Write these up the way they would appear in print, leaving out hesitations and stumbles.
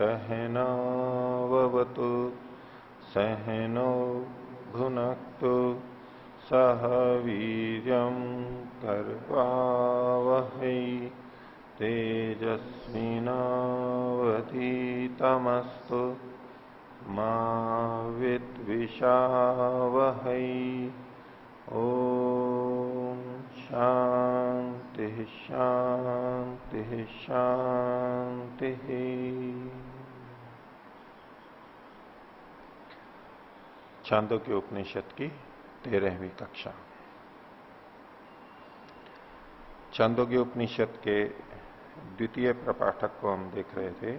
सहनावतु सहनौ भुनक्तु सह वीर्यं करवावहै तेजस्विनावधीतमस्तु मा विद्विषावहै। ओम शांति शांति शांति। छांदोग्य उपनिषद की 13वीं कक्षा। छांदोग्य उपनिषद के द्वितीय प्रपाठक को हम देख रहे थे,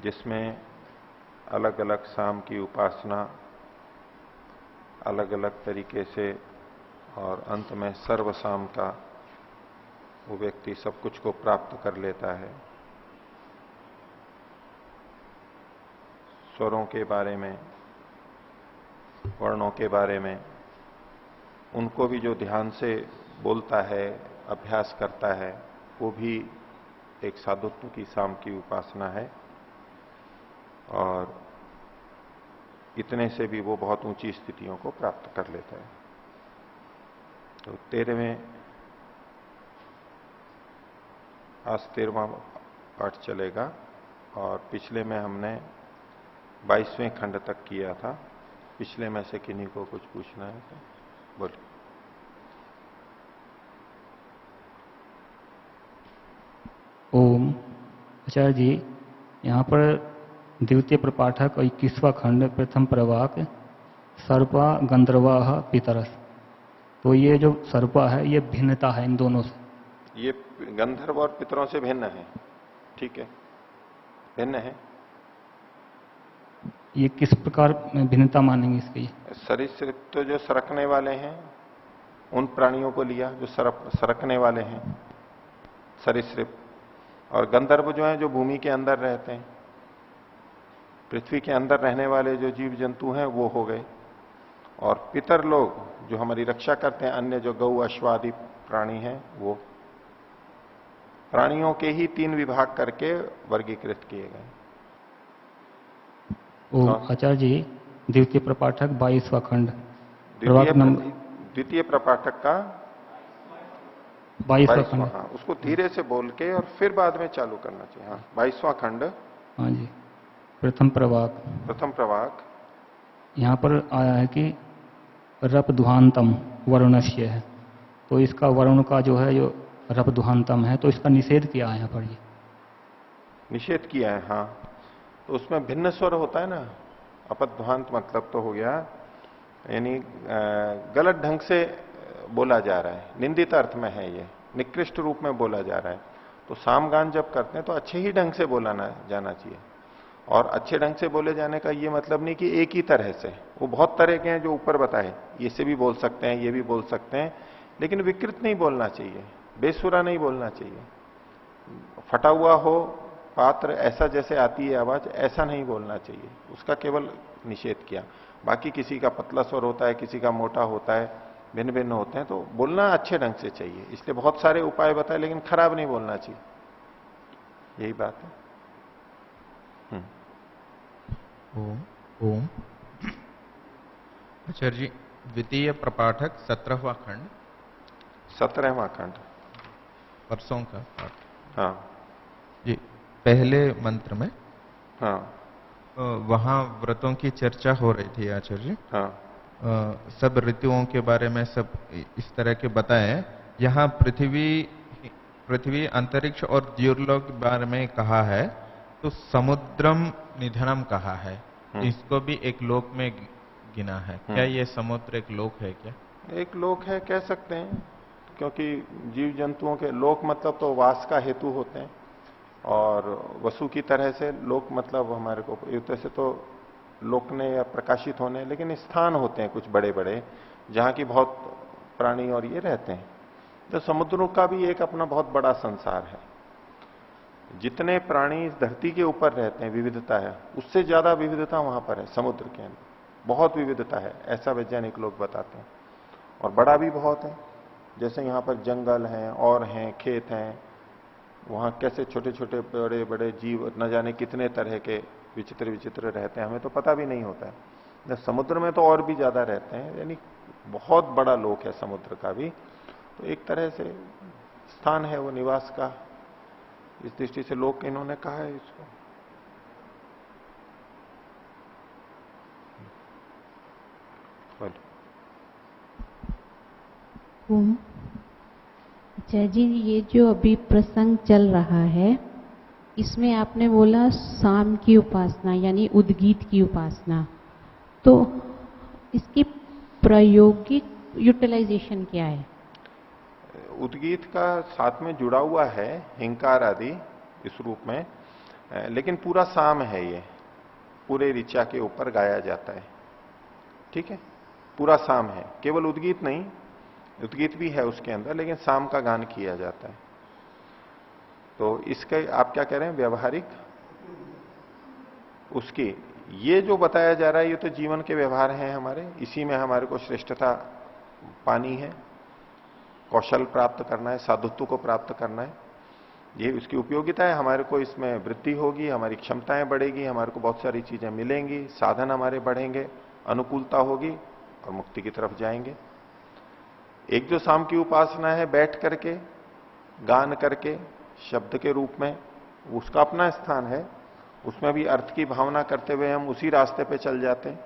जिसमें अलग अलग साम की उपासना अलग अलग तरीके से और अंत में सर्वसाम का वो व्यक्ति सब कुछ को प्राप्त कर लेता है। स्वरों के बारे में, वर्णों के बारे में, उनको भी जो ध्यान से बोलता है, अभ्यास करता है, वो भी एक साधुत्व की साम की उपासना है। और इतने से भी वो बहुत ऊंची स्थितियों को प्राप्त कर लेता है। तो 13वें, आज 13वां पाठ चलेगा और पिछले में हमने 22वें खंड तक किया था। पिछले में से किन्हीं को कुछ पूछना है तो बोलिए। ओम। आचार्य जी, यहाँ पर द्वितीय प्रपाठक 21वां खंड प्रथम प्रवाक सर्पा गंधर्वा पितरस, तो ये जो सर्पा है ये भिन्नता है इन दोनों से। ये गंधर्व और पितरों से भिन्न है, ठीक है, भिन्न है। ये किस प्रकार भिन्नता मानेंगे इसकी? सरीसृप तो जो सरकने वाले हैं उन प्राणियों को लिया जो सरकने वाले हैं, सरीसृप। और गंधर्व जो हैं जो भूमि के अंदर रहते हैं, पृथ्वी के अंदर रहने वाले जो जीव जंतु हैं वो हो गए। और पितर लोग जो हमारी रक्षा करते हैं, अन्य जो गौ अश्वादि प्राणी हैं, वो प्राणियों के ही 3 विभाग करके वर्गीकृत किए गए। आचार्य जी, द्वितीय प्रपाठक 22वां खंड द्वितीय प्रपाठक का 22वां खंड। हाँ, उसको धीरे से बोल के और फिर बाद में चालू करना चाहिए। हाँ, 22वां खंड। हाँ जी, प्रथम प्रवाक। प्रथम प्रवाक। यहाँ पर आया है कि रपदुहांतम वरुणस्य है, तो इसका वरुण का जो है जो रपदुहांतम है, तो इसका निषेध किया है यहाँ पर। ये निषेध किया है, हाँ। तो उसमें भिन्न स्वर होता है ना। अपध्वांत मतलब तो हो गया यानी गलत ढंग से बोला जा रहा है, निंदित अर्थ में है, ये निकृष्ट रूप में बोला जा रहा है। तो सामगान जब करते हैं तो अच्छे ही ढंग से बोला जाना चाहिए। और अच्छे ढंग से बोले जाने का ये मतलब नहीं कि एक ही तरह से, वो बहुत तरह के हैं जो ऊपर बताए, ये से भी बोल सकते हैं, ये भी बोल सकते हैं, लेकिन विकृत नहीं बोलना चाहिए, बेसुरा नहीं बोलना चाहिए। फटा हुआ हो पात्र, ऐसा जैसे आती है आवाज, ऐसा नहीं बोलना चाहिए, उसका केवल निषेध किया। बाकी किसी का पतला स्वर होता है, किसी का मोटा होता है, भिन्न भिन्न होते हैं, तो बोलना अच्छे ढंग से चाहिए। इसलिए बहुत सारे उपाय बताए, लेकिन खराब नहीं बोलना चाहिए, यही बात है। ओम। ओम। आचार्य जी, द्वितीय प्रपाठक 17वां खंड। 17वां खंड परसों का पाठ। हाँ जी, पहले मंत्र में हाँ वहां व्रतों की चर्चा हो रही थी आचार्य जी। हाँ। सब ऋतुओं के बारे में सब इस तरह के बताए। यहाँ पृथ्वी अंतरिक्ष और द्युर्लोक के बारे में कहा है, तो समुद्रम निधनम कहा है, इसको भी एक लोक में गिना है। क्या ये समुद्र एक लोक है? क्या एक लोक है, कह सकते हैं, क्योंकि जीव जंतुओं के लोक मतलब तो वास का हेतु होते हैं। और वसु की तरह से लोक मतलब हमारे को युद्ध से तो लोकने या प्रकाशित होने, लेकिन स्थान होते हैं कुछ बड़े बड़े जहां की बहुत प्राणी और ये रहते हैं। तो समुद्रों का भी एक अपना बहुत बड़ा संसार है। जितने प्राणी इस धरती के ऊपर रहते हैं, विविधता है, उससे ज्यादा विविधता वहां पर है समुद्र के अंदर, बहुत विविधता है, ऐसा वैज्ञानिक लोग बताते हैं। और बड़ा भी बहुत है, जैसे यहां पर जंगल हैं और हैं, खेत हैं, वहां कैसे छोटे छोटे बड़े बड़े जीव न जाने कितने तरह के विचित्र विचित्र रहते हैं, हमें तो पता भी नहीं होता है। समुद्र में तो और भी ज्यादा रहते हैं, यानी बहुत बड़ा लोक है समुद्र का भी। तो एक तरह से स्थान है वो निवास का, इस दृष्टि से लोक इन्होंने कहा है इसको। अच्छा जी, ये जो अभी प्रसंग चल रहा है इसमें आपने बोला साम की उपासना यानी उद्गीत की उपासना, तो इसकी प्रायोगिक यूटिलाइजेशन क्या है? उद्गीत का साथ में जुड़ा हुआ है हिंकार आदि इस रूप में, लेकिन पूरा साम है ये, पूरे ऋचा के ऊपर गाया जाता है। ठीक है, पूरा साम है, केवल उद्गीत नहीं, उद्गीत भी है उसके अंदर, लेकिन साम का गान किया जाता है। तो इसके आप क्या कह रहे हैं व्यवहारिक उसकी, ये जो बताया जा रहा है ये तो जीवन के व्यवहार हैं हमारे, इसी में हमारे को श्रेष्ठता पानी है, कौशल प्राप्त करना है, साधुत्व को प्राप्त करना है, ये उसकी उपयोगिता है। हमारे को इसमें वृद्धि होगी, हमारी क्षमताएं बढ़ेगी, हमारे को बहुत सारी चीजें मिलेंगी, साधन हमारे बढ़ेंगे, अनुकूलता होगी और मुक्ति की तरफ जाएंगे। एक जो शाम की उपासना है बैठ करके गान करके शब्द के रूप में, उसका अपना स्थान है, उसमें भी अर्थ की भावना करते हुए हम उसी रास्ते पे चल जाते हैं,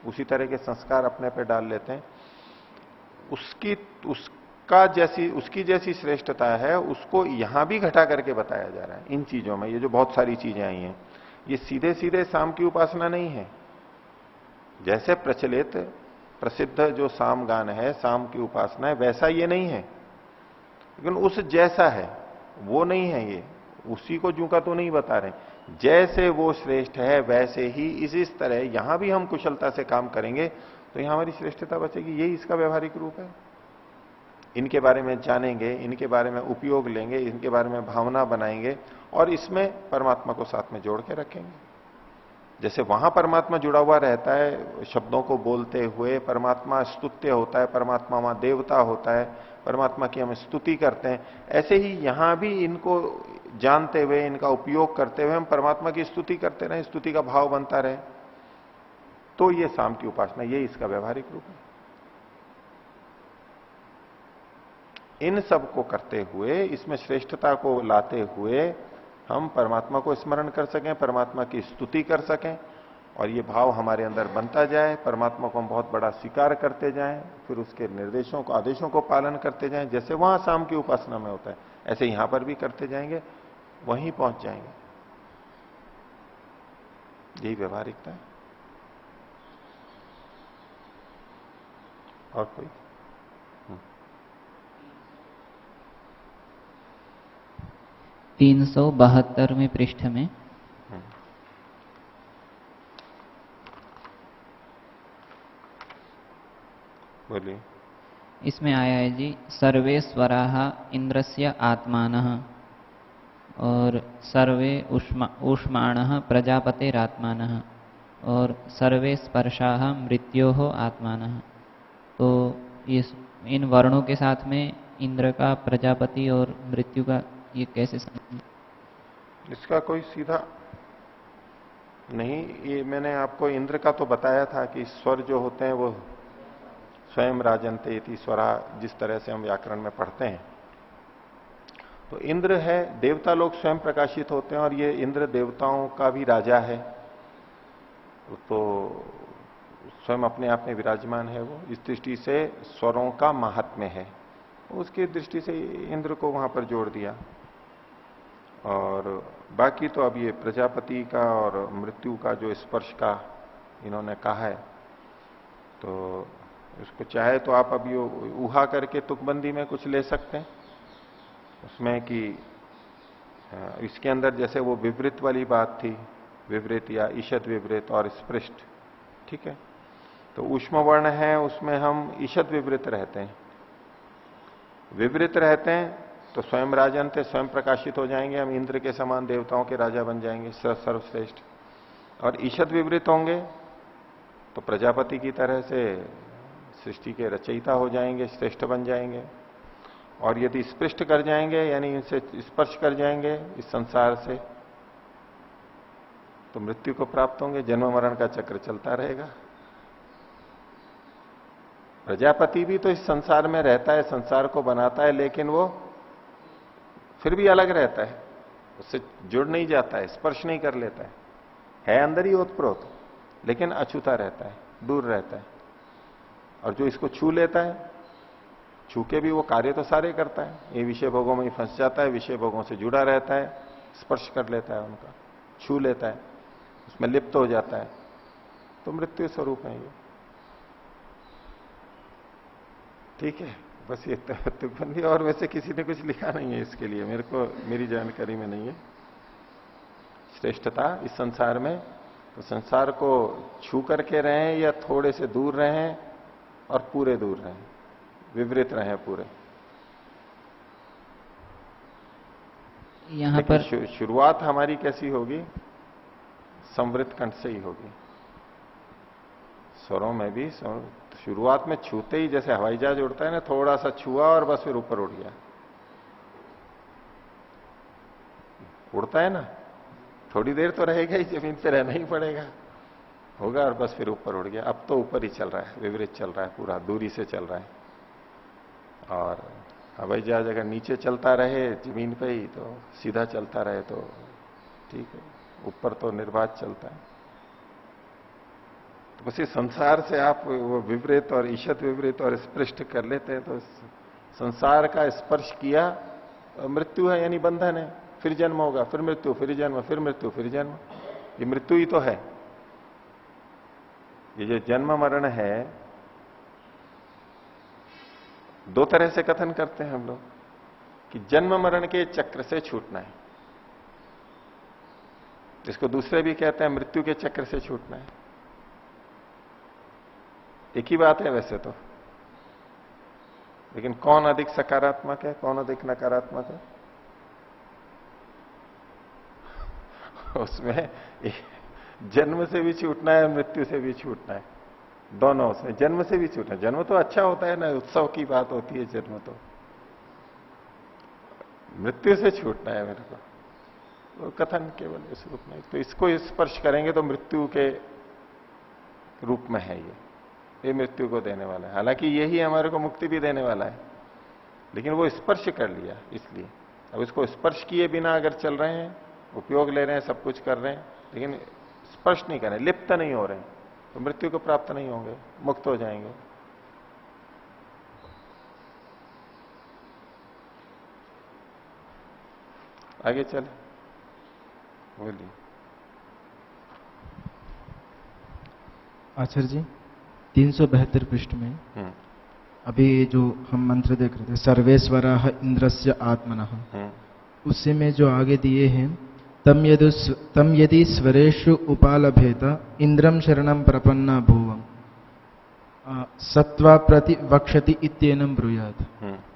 उसी तरह के संस्कार अपने पे डाल लेते हैं। उसकी जैसी श्रेष्ठता है उसको यहां भी घटा करके बताया जा रहा है इन चीजों में। ये जो बहुत सारी चीजें आई हैं ये सीधे सीधे शाम की उपासना नहीं है। जैसे प्रचलित प्रसिद्ध जो साम गान है, शाम की उपासना है, वैसा ये नहीं है, लेकिन उस जैसा है वो नहीं है ये, उसी को जू का तो नहीं बता रहे। जैसे वो श्रेष्ठ है वैसे ही इस तरह यहां भी हम कुशलता से काम करेंगे तो यहां हमारी श्रेष्ठता बचेगी। यही इसका व्यवहारिक रूप है। इनके बारे में जानेंगे, इनके बारे में उपयोग लेंगे, इनके बारे में भावना बनाएंगे और इसमें परमात्मा को साथ में जोड़ के रखेंगे। जैसे वहां परमात्मा जुड़ा हुआ रहता है, शब्दों को बोलते हुए परमात्मा स्तुत्य होता है, परमात्मा वहां देवता होता है, परमात्मा की हम स्तुति करते हैं, ऐसे ही यहां भी इनको जानते हुए, इनका उपयोग करते हुए हम परमात्मा की स्तुति करते रहे, स्तुति का भाव बनता रहे, तो ये शाम की उपासना, ये इसका व्यवहारिक रूप है। इन सब को करते हुए, इसमें श्रेष्ठता को लाते हुए हम परमात्मा को स्मरण कर सकें, परमात्मा की स्तुति कर सकें और ये भाव हमारे अंदर बनता जाए, परमात्मा को हम बहुत बड़ा स्वीकार करते जाएं, फिर उसके निर्देशों को, आदेशों को पालन करते जाएं। जैसे वहां शाम की उपासना में होता है ऐसे यहां पर भी करते जाएंगे, वहीं पहुंच जाएंगे। यही व्यवहारिकता है। और कोई 372वें पृष्ठ में बोलिए। इसमें आया है जी, सर्वे स्वराः इंद्रस्य आत्मानः और सर्वे ऊष्माणः प्रजापतेरात्मानः और सर्वे स्पर्शाः मृत्योः आत्मानः। तो इन वर्णों के साथ में इंद्र का, प्रजापति और मृत्यु का ये कैसे समझें? इसका कोई सीधा नहीं, ये मैंने आपको इंद्र का तो बताया था कि स्वर जो होते हैं वो स्वयं राजन्ते इति स्वरा, जिस तरह से हम व्याकरण में पढ़ते हैं। तो इंद्र है, देवता लोग स्वयं प्रकाशित होते हैं और ये इंद्र देवताओं का भी राजा है, तो स्वयं अपने आप में विराजमान है वो। इस दृष्टि से स्वरों का महात्म्य है, उसकी दृष्टि से इंद्र को वहां पर जोड़ दिया। और बाकी तो अब ये प्रजापति का और मृत्यु का जो स्पर्श का इन्होंने कहा है, तो उसको चाहे तो आप अभी ऊहा करके तुकबंदी में कुछ ले सकते हैं उसमें कि इसके अंदर जैसे वो विवृत वाली बात थी, विवृत या ईशद विवृत और स्पृष्ट, ठीक है, तो ऊष्म वर्ण है उसमें हम ईशद विवृत रहते हैं, विवृत रहते हैं तो स्वयं राजन थे, स्वयं प्रकाशित हो जाएंगे, हम इंद्र के समान देवताओं के राजा बन जाएंगे, सर्वश्रेष्ठ। और ईशद विवृत होंगे तो प्रजापति की तरह से सृष्टि के रचयिता हो जाएंगे, श्रेष्ठ बन जाएंगे। और यदि स्पृष्ट कर जाएंगे यानी इनसे स्पर्श कर जाएंगे इस संसार से, तो मृत्यु को प्राप्त होंगे, जन्म मरण का चक्र चलता रहेगा। प्रजापति भी तो इस संसार में रहता है, संसार को बनाता है, लेकिन वो फिर भी अलग रहता है, उससे जुड़ नहीं जाता है, स्पर्श नहीं कर लेता है अंदर ही ओतप्रोत, लेकिन अछूता रहता है, दूर रहता है। और जो इसको छू लेता है, छू के भी वो कार्य तो सारे करता है, ये विषय भोगों में ही फंस जाता है, विषय भोगों से जुड़ा रहता है, स्पर्श कर लेता है उनका, छू लेता है, उसमें लिप्त हो जाता है, तो मृत्यु स्वरूप है ये। ठीक है, बस ये तुकबंदी, और वैसे किसी ने कुछ लिखा नहीं है इसके लिए, मेरे को मेरी जानकारी में नहीं है। श्रेष्ठता इस संसार में तो संसार को छू करके रहें या थोड़े से दूर रहें और पूरे दूर रहें, विवृत रहें पूरे। यहाँ पर शुरुआत हमारी कैसी होगी? संवृत कंठ से ही होगी। स्वरों में भी शुरुआत में छूते ही, जैसे हवाई जहाज उड़ता है ना, थोड़ा सा छुआ और बस फिर ऊपर उड़ गया, उड़ता है ना, थोड़ी देर तो रहेगा ही, जमीन पे रहना ही पड़ेगा, होगा और बस फिर ऊपर उड़ गया। अब तो ऊपर ही चल रहा है, विपरीत चल रहा है, पूरा दूरी से चल रहा है। और हवाई जहाज अगर नीचे चलता रहे जमीन पे ही, तो सीधा चलता रहे तो ठीक है, ऊपर तो निर्बाध चलता है। तो बस इस संसार से आप वो विपरीत और ईशत विपरीत और स्पृष्ट कर लेते हैं, तो संसार का स्पर्श किया, मृत्यु है यानी बंधन है, फिर जन्म होगा, फिर मृत्यु, फिर जन्म, फिर मृत्यु, फिर जन्म, ये मृत्यु ही तो है। ये जो जन्म मरण है, दो तरह से कथन करते हैं हम लोग कि जन्म मरण के चक्र से छूटना है, इसको दूसरे भी कहते हैं मृत्यु के चक्र से छूटना है। एक ही बात है वैसे तो, लेकिन कौन अधिक सकारात्मक है, कौन अधिक नकारात्मक है? उसमें जन्म से भी छूटना है, मृत्यु से भी छूटना है, दोनों से। जन्म से भी छूटना, जन्म तो अच्छा होता है ना, उत्सव की बात होती है जन्म, तो मृत्यु से छूटना है मेरे को, तो कथन केवल इस रूप में। तो इसको स्पर्श करेंगे तो मृत्यु के रूप में है ये मृत्यु को देने वाला है। हालांकि यही हमारे को मुक्ति भी देने वाला है, लेकिन वो स्पर्श कर लिया इसलिए। अब इसको स्पर्श किए बिना अगर चल रहे हैं, उपयोग ले रहे हैं, सब कुछ कर रहे हैं, लेकिन स्पर्श नहीं कर रहे, लिप्त नहीं हो रहे हैं, तो मृत्यु को प्राप्त नहीं होंगे, मुक्त हो जाएंगे। आगे चले, बोलिए। आचार्य जी 372 पृष्ठ में अभी जो हम मंत्र देख रहे थे, सर्वेश्वरः इंद्रस्य आत्मनः, उसी में जो आगे दिए हैं, तम यदि स्वरेषु उपालभेत इंद्रम शरणम प्रपन्ना भुवम सत्वा प्रति वक्षति इत्येनम ब्रूयात्।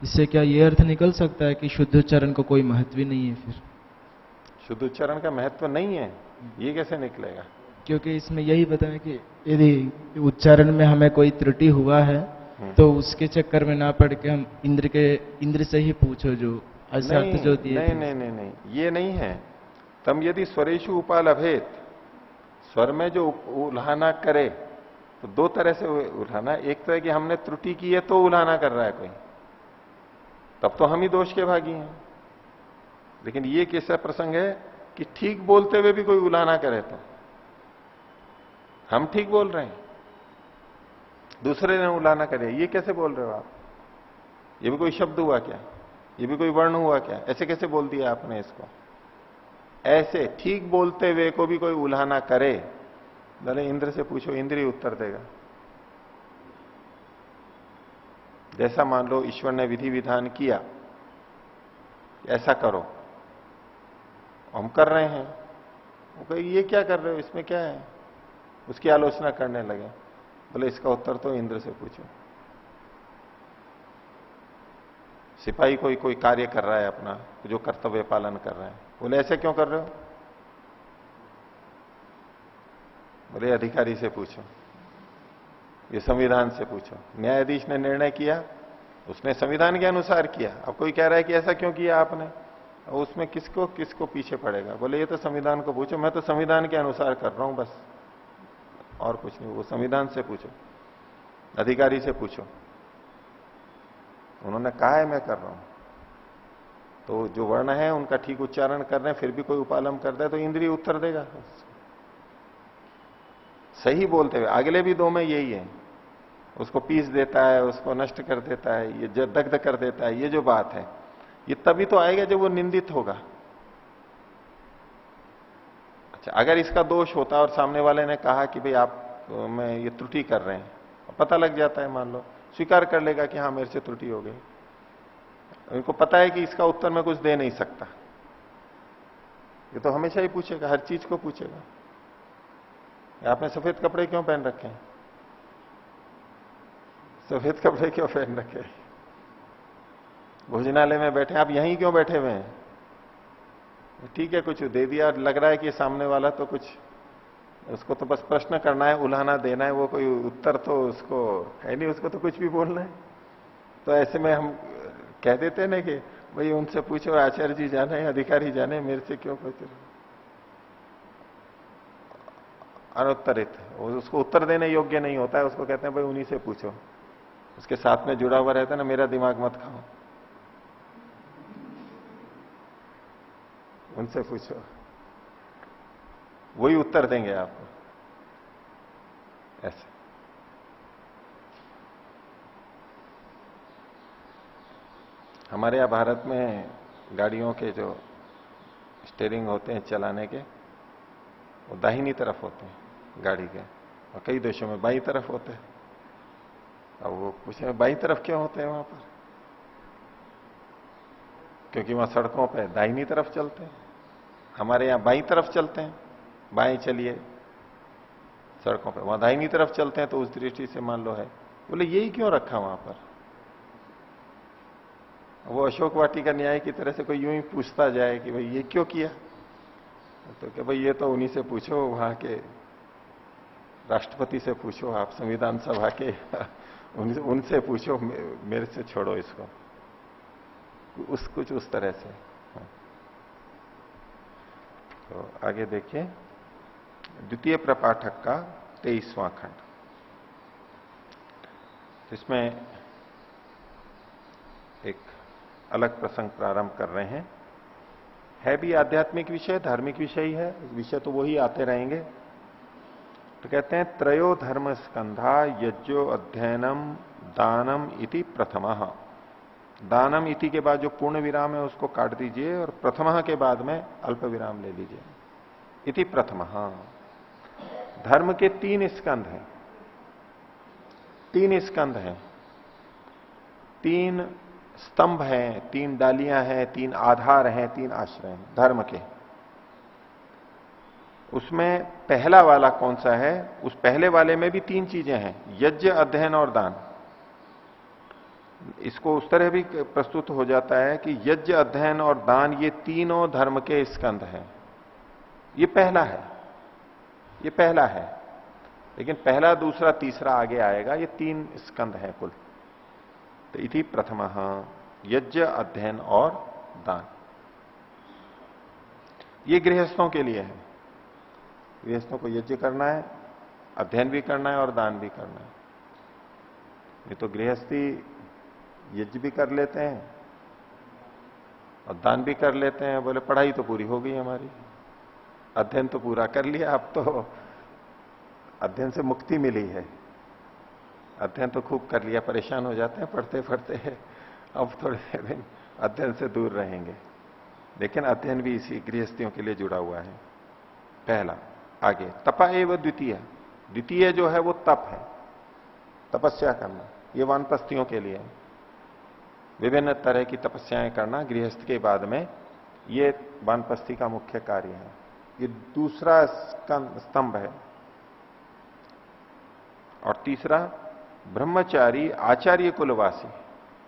इससे क्या ये अर्थ निकल सकता है कि शुद्ध उच्चारण को कोई महत्व ही नहीं है? फिर शुद्ध उच्चारण का महत्व नहीं है, ये कैसे निकलेगा? क्योंकि इसमें यही बताया कि यदि उच्चारण में हमें कोई त्रुटि हुआ है तो उसके चक्कर में ना पड़ के हम इंद्र से ही पूछो, जो ऐसा अर्थ जो दिए। नहीं, ये नहीं है। तम यदि स्वरेशु उपालभेत, स्वर में जो उल्हाना करे, तो दो तरह से उल्हाना। एक तो है कि हमने त्रुटि की है तो उल्हाना कर रहा है कोई, तब तो हम ही दोष के भागी हैं। लेकिन ये कैसा प्रसंग है कि ठीक बोलते हुए भी कोई उल्हाना करे, तो हम ठीक बोल रहे हैं, दूसरे ने उल्हाना करे, ये कैसे बोल रहे हो आप? ये भी कोई शब्द हुआ क्या? ये भी कोई वर्ण हुआ क्या? ऐसे कैसे बोल दिया आपने इसको? ऐसे ठीक बोलते हुए को भी कोई उल्हाना करे, भले इंद्र से पूछो, इंद्र ही उत्तर देगा। जैसा मान लो ईश्वर ने विधि विधान किया, ऐसा करो, हम कर रहे हैं, वो कहे ये क्या कर रहे हो, इसमें क्या है? उसकी आलोचना करने लगे, बोले इसका उत्तर तो इंद्र से पूछो। सिपाही कोई कार्य कर रहा है अपना, जो कर्तव्य पालन कर रहा है, बोले ऐसे क्यों कर रहे हो? बोले अधिकारी से पूछो, ये संविधान से पूछो। न्यायाधीश ने निर्णय किया, उसने संविधान के अनुसार किया। अब कोई कह रहा है कि ऐसा क्यों किया आपने, उसमें किसको किसको पीछे पड़ेगा? बोले ये तो संविधान को पूछो, मैं तो संविधान के अनुसार कर रहा हूं बस, और कुछ नहीं। वो संविधान से पूछो, अधिकारी से पूछो, उन्होंने कहा है मैं कर रहा हूं। तो जो वर्ण है उनका ठीक उच्चारण कर रहे हैं, फिर भी कोई उपालम करता है तो इंद्रिय उत्तर देगा सही बोलते हुए। अगले भी दो में यही है, उसको पीस देता है, उसको नष्ट कर देता है, ये दग्ध कर देता है, ये जो बात है ये तभी तो आएगा जब वो निंदित होगा। अच्छा, अगर इसका दोष होता और सामने वाले ने कहा कि भाई आप में ये त्रुटि कर रहे हैं, पता लग जाता है, मान लो स्वीकार कर लेगा कि हाँ मेरे से त्रुटि हो गई, उनको पता है कि इसका उत्तर मैं कुछ दे नहीं सकता, ये तो हमेशा ही पूछेगा, हर चीज को पूछेगा। आपने सफेद कपड़े क्यों पहन रखे हैं? सफेद कपड़े क्यों पहन रखे? भोजनालय में बैठे, आप यहीं क्यों बैठे हुए हैं? ठीक है, कुछ दे दिया, लग रहा है कि सामने वाला तो कुछ, उसको तो बस प्रश्न करना है, उल्हाना देना है, वो कोई उत्तर तो उसको है नहीं, उसको तो कुछ भी बोलना है। तो ऐसे में हम कह देते हैं ना कि भाई उनसे पूछो, आचार्य जी जाने, अधिकारी जाने, मेरे से क्यों पूछो? अनुत्तरित, उसको उत्तर देने योग्य नहीं होता है, उसको कहते हैं भाई उन्हीं से पूछो। उसके साथ में जुड़ा हुआ रहता है ना, मेरा दिमाग मत खाओ, उनसे पूछो, वही उत्तर देंगे आपको। ऐसे हमारे यहां भारत में गाड़ियों के जो स्टीयरिंग होते हैं चलाने के, वो दाहिनी तरफ होते हैं गाड़ी के, और कई देशों में बाईं तरफ होते हैं। अब वो पूछे बाईं तरफ क्यों होते हैं वहां पर? क्योंकि वहां सड़कों पे दाहिनी तरफ चलते हैं, हमारे यहां बाईं तरफ चलते हैं, बाएं चलिए सड़कों पे, वहां दाहिनी तरफ चलते हैं, तो उस दृष्टि से मान लो है। बोले यही क्यों रखा वहां पर? वो अशोक वाटिका न्याय की तरह से कोई यूं ही पूछता जाए कि भाई ये क्यों किया, तो क्या भाई ये तो उन्हीं से पूछो, वहां के राष्ट्रपति से पूछो, आप संविधान सभा के उनसे पूछो, मेरे से छोड़ो इसको, कुछ उस तरह से। तो आगे देखिए, द्वितीय प्रपाठक का 23वां खंड। इसमें एक अलग प्रसंग प्रारंभ कर रहे हैं, है भी आध्यात्मिक विषय, धार्मिक विषय ही है, विषय तो वही आते रहेंगे। तो कहते हैं त्रयो धर्म स्कंधा यज्ञो अध्ययनम दानम इति प्रथमः। दानम इति के बाद जो पूर्ण विराम है उसको काट दीजिए, और प्रथमः के बाद में अल्प विराम ले लीजिए। इति प्रथमः। धर्म के 3 स्कंध हैं, 3 स्कंध हैं, 3 स्तंभ हैं, 3 डालियां हैं, 3 आधार हैं, 3 आश्रय हैं धर्म के। उसमें पहला वाला कौन सा है? उस पहले वाले में भी 3 चीजें हैं, यज्ञ, अध्ययन और दान। इसको उस तरह भी प्रस्तुत हो जाता है कि यज्ञ, अध्ययन और दान ये तीनों धर्म के स्कंध हैं। ये पहला है, ये पहला है, लेकिन पहला, दूसरा, तीसरा आगे आएगा, ये 3 स्कंध हैं कुल। तो इति प्रथमः यज्ञ, अध्ययन और दान। ये गृहस्थों के लिए है, गृहस्थों को यज्ञ करना है, अध्ययन भी करना है और दान भी करना है। ये तो गृहस्थी यज्ञ भी कर लेते हैं और दान भी कर लेते हैं, बोले पढ़ाई तो पूरी हो गई हमारी, अध्ययन तो पूरा कर लिया, अब तो अध्ययन से मुक्ति मिली है, अध्ययन तो खूब कर लिया, परेशान हो जाते हैं पढ़ते पढ़ते, अब थोड़े दिन अध्ययन से दूर रहेंगे। लेकिन अध्ययन भी इसी गृहस्थियों के लिए जुड़ा हुआ है। पहला। आगे तपा एवं द्वितीय, द्वितीय जो है वो तप है, तपस्या करना, ये वानप्रस्थियों के लिए है। विभिन्न तरह की तपस्याएं करना गृहस्थ के बाद में, ये वानप्रस्थी का मुख्य कार्य है। ये दूसरा स्तंभ है। और तीसरा, ब्रह्मचारी आचार्य कुलवासी,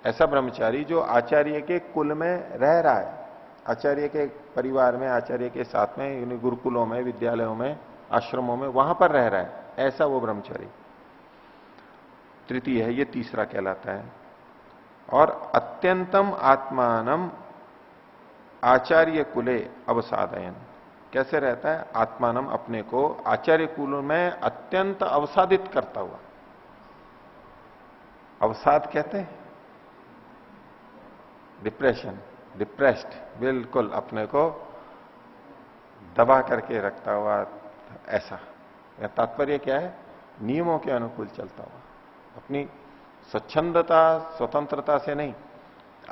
ऐसा ब्रह्मचारी जो आचार्य के कुल में रह रहा है, आचार्य के परिवार में, आचार्य के साथ में, गुरुकुलों में, विद्यालयों में, आश्रमों में, वहां पर रह रहा है, ऐसा वो ब्रह्मचारी तृतीय है, ये तीसरा कहलाता है। और अत्यंतम आत्मानम आचार्य कुले अवसादयन। कैसे रहता है? आत्मानम अपने को आचार्य कुल में अत्यंत अवसादित करता हुआ। अवसाद कहते हैं डिप्रेशन, डिप्रेस्ड, बिल्कुल अपने को दबा करके रखता हुआ, ऐसा। तात्पर्य क्या है? नियमों के अनुकूल चलता हुआ, अपनी स्वच्छंदता स्वतंत्रता से नहीं,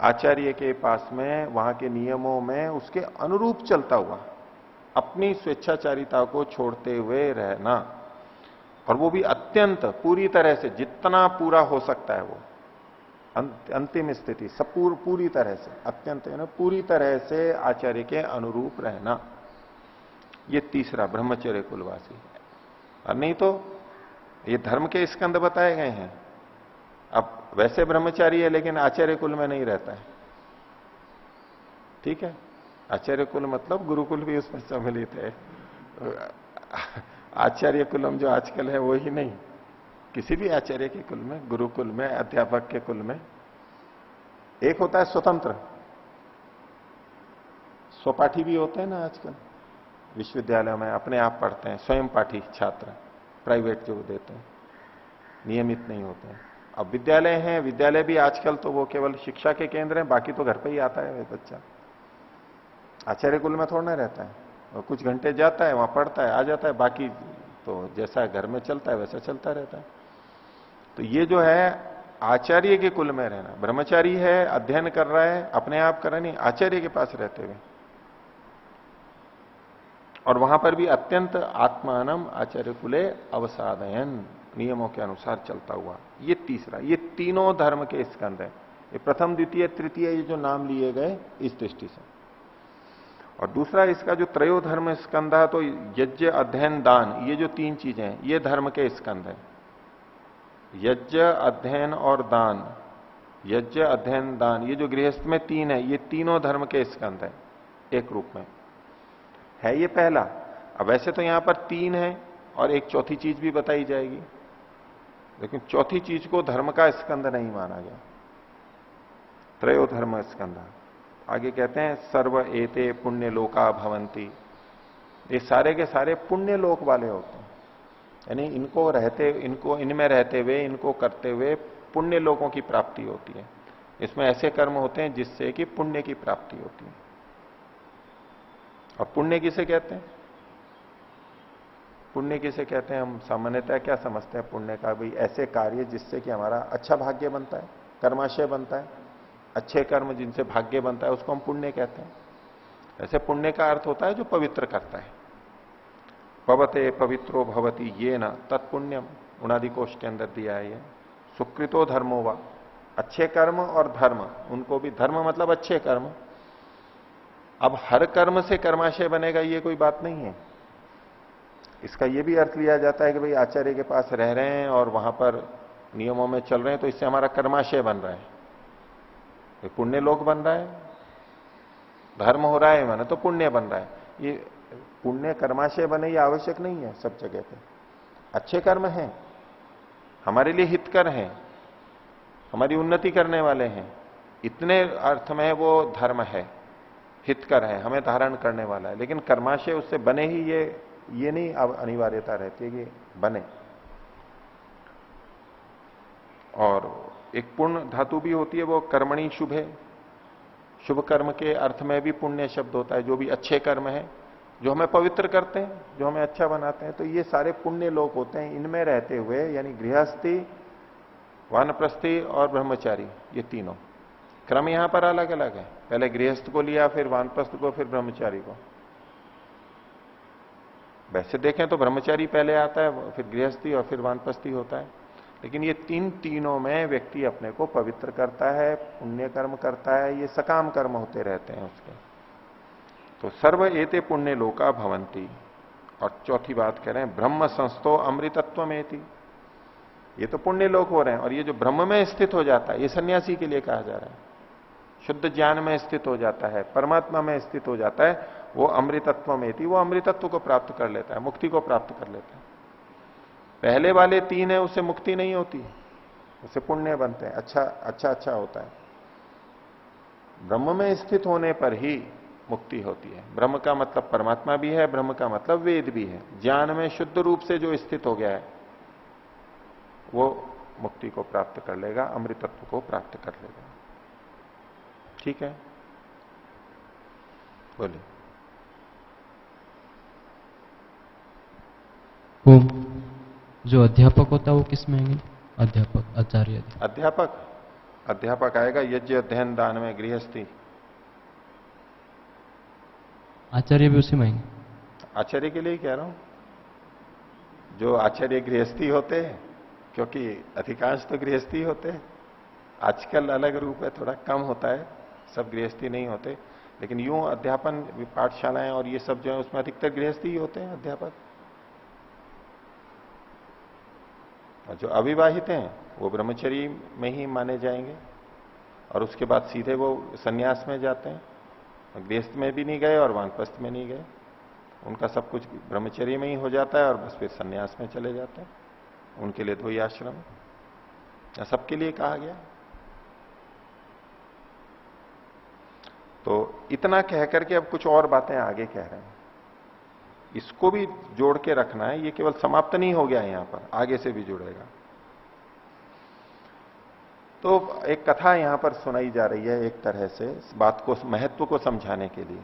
आचार्य के पास में वहां के नियमों में उसके अनुरूप चलता हुआ, अपनी स्वेच्छाचारिता को छोड़ते हुए रहना। और वो भी अत्यंत पूरी तरह से, जितना पूरा हो सकता है वो अंतिम स्थिति, सब पूरी तरह से, अत्यंत है ना, पूरी तरह से आचार्य के अनुरूप रहना। ये तीसरा ब्रह्मचर्य कुलवासी। और नहीं तो ये धर्म के स्कंद बताए गए हैं। अब वैसे ब्रह्मचारी है लेकिन आचार्य कुल में नहीं रहता है, ठीक है। आचार्य कुल मतलब गुरुकुल भी उसमें सम्मिलित है। आचार्य कुलम जो आजकल है वो ही नहीं, किसी भी आचार्य के कुल में, गुरुकुल में, अध्यापक के कुल में एक होता है स्वतंत्र, स्वपाठी भी होते हैं ना आजकल विश्वविद्यालय में, अपने आप पढ़ते हैं, स्वयं पाठी छात्र, प्राइवेट जो देते हैं, नियमित नहीं होते हैं। अब विद्यालय हैं, विद्यालय भी आजकल तो वो केवल शिक्षा के केंद्र हैं, बाकी तो घर पे ही आता है बच्चा। आचार्य कुल में थोड़ा ना रहता है, और कुछ घंटे जाता है वहां पढ़ता है, आ जाता है, बाकी तो जैसा घर में चलता है वैसा चलता रहता है। तो ये जो है आचार्य के कुल में रहना, ब्रह्मचारी है, अध्ययन कर रहा है, अपने आप कर रहा नहीं, आचार्य के पास रहते हुए, और वहां पर भी अत्यंत आत्मानम आचार्य कुले अवसादयन, नियमों के अनुसार चलता हुआ। ये तीसरा, ये तीनों धर्म के स्कंद है। ये प्रथम द्वितीय तृतीय ये जो नाम लिए गए इस दृष्टि से। और दूसरा इसका जो त्रयो धर्म स्कंद है, तो यज्ञ अध्ययन दान, ये जो तीन चीजें हैं ये धर्म के स्कंद है। यज्ञ अध्ययन और दान, यज्ञ अध्ययन दान, ये जो गृहस्थ में तीन है, ये तीनों धर्म के स्कंद है एक रूप में है। ये पहला। अब वैसे तो यहां पर तीन है और एक चौथी चीज भी बताई जाएगी, लेकिन चौथी चीज को धर्म का स्कंद नहीं माना गया। त्रयो धर्म स्कंद। आगे कहते हैं सर्व एते पुण्य लोका भवंती, ये सारे के सारे पुण्य लोक वाले होते हैं, यानी इनको इनमें रहते हुए, इनको करते हुए पुण्य लोकों की प्राप्ति होती है। इसमें ऐसे कर्म होते हैं जिससे कि पुण्य की प्राप्ति होती है। और पुण्य किसे कहते हैं? पुण्य किसे कहते हैं? हम सामान्यतः क्या समझते हैं पुण्य का? भाई ऐसे कार्य जिससे कि हमारा अच्छा भाग्य बनता है, कर्माशय बनता है, अच्छे कर्म जिनसे भाग्य बनता है उसको हम पुण्य कहते हैं। ऐसे पुण्य का अर्थ होता है जो पवित्र करता है। पवते पवित्रो भवति ये न तत्पुण्यम, उनादि कोश के अंदर दिया है ये। सुकृतो धर्मो वा, अच्छे कर्म और धर्म, उनको भी, धर्म मतलब अच्छे कर्म। अब हर कर्म से कर्माशय बनेगा ये कोई बात नहीं है। इसका ये भी अर्थ लिया जाता है कि भाई आचार्य के पास रह रहे हैं और वहां पर नियमों में चल रहे हैं तो इससे हमारा कर्माशय बन रहा है, पुण्य लोक बन रहा है, धर्म हो रहा है माने तो पुण्य बन रहा है। ये पुण्य कर्माशय बने ये आवश्यक नहीं है सब जगह पे। अच्छे कर्म हैं, हमारे लिए हितकर हैं, हमारी उन्नति करने वाले हैं, इतने अर्थ में वो धर्म है, हितकर है, हमें धारण करने वाला है। लेकिन कर्माशय उससे बने ही ये नहीं अनिवार्यता रहती है कि बने। और एक पुण्य धातु भी होती है, वो कर्मणि शुभ है, शुभ कर्म के अर्थ में भी पुण्य शब्द होता है। जो भी अच्छे कर्म है जो हमें पवित्र करते हैं, जो हमें अच्छा बनाते हैं, तो ये सारे पुण्य लोक होते हैं। इनमें रहते हुए, यानी गृहस्थी, वानप्रस्थी और ब्रह्मचारी, ये तीनों क्रम यहां पर अलग अलग है। पहले गृहस्थ को लिया, फिर वानप्रस्थ को, फिर ब्रह्मचारी को। वैसे देखें तो ब्रह्मचारी पहले आता है, फिर गृहस्थी और फिर वानप्रस्थी होता है। लेकिन ये तीनों में व्यक्ति अपने को पवित्र करता है, पुण्य कर्म करता है, ये सकाम कर्म होते रहते हैं उसके। तो सर्व एते पुण्य लोका भवंती। और चौथी बात कह रहे हैं ब्रह्म संस्थो अमृतत्व में थी, ये तो पुण्य लोक हो रहे हैं। और ये जो ब्रह्म में स्थित हो जाता है, ये सन्यासी के लिए कहा जा रहा है। शुद्ध ज्ञान में स्थित हो जाता है, परमात्मा में स्थित हो जाता है, वो अमृतत्व में थी, वो अमृतत्व को प्राप्त कर लेता है, मुक्ति को प्राप्त कर लेता है। पहले वाले तीन है उससे मुक्ति नहीं होती, उससे पुण्य बनते हैं, अच्छा होता है। ब्रह्म में स्थित होने पर ही मुक्ति होती है। ब्रह्म का मतलब परमात्मा भी है, ब्रह्म का मतलब वेद भी है। ज्ञान में शुद्ध रूप से जो स्थित हो गया है वो मुक्ति को प्राप्त कर लेगा, अमृतत्व को प्राप्त कर लेगा। ठीक है, बोलिए। वो जो अध्यापक होता है वो किस में आएंगे? अध्यापक, आचार्य। अध्यापक आएगा यज्ञ अध्ययन दान में, गृहस्थी। आचार्य भी उसी में आएंगे? आचार्य के लिए ही कह रहा हूं, जो आचार्य गृहस्थी होते हैं, क्योंकि अधिकांश तो गृहस्थी होते हैं। आजकल अलग रूप है, थोड़ा कम होता है, सब गृहस्थी नहीं होते, लेकिन यूं अध्यापन पाठशालाएं और ये सब जो है उसमें अधिकतर गृहस्थी ही होते हैं अध्यापक। और जो अविवाहित हैं वो ब्रह्मचर्य में ही माने जाएंगे, और उसके बाद सीधे वो सन्यास में जाते हैं। गृहस्थ में भी नहीं गए और वानप्रस्थ में नहीं गए, उनका सब कुछ ब्रह्मचर्य में ही हो जाता है और बस फिर सन्यास में चले जाते हैं। उनके लिए 2 ही आश्रम है, सबके लिए कहा गया। तो इतना कह करके अब कुछ और बातें आगे कह रहे हैं, इसको भी जोड़ के रखना है। ये केवल समाप्त नहीं हो गया है, यहां पर आगे से भी जुड़ेगा। तो एक कथा यहां पर सुनाई जा रही है, एक तरह से इस बात को, महत्व को समझाने के लिए।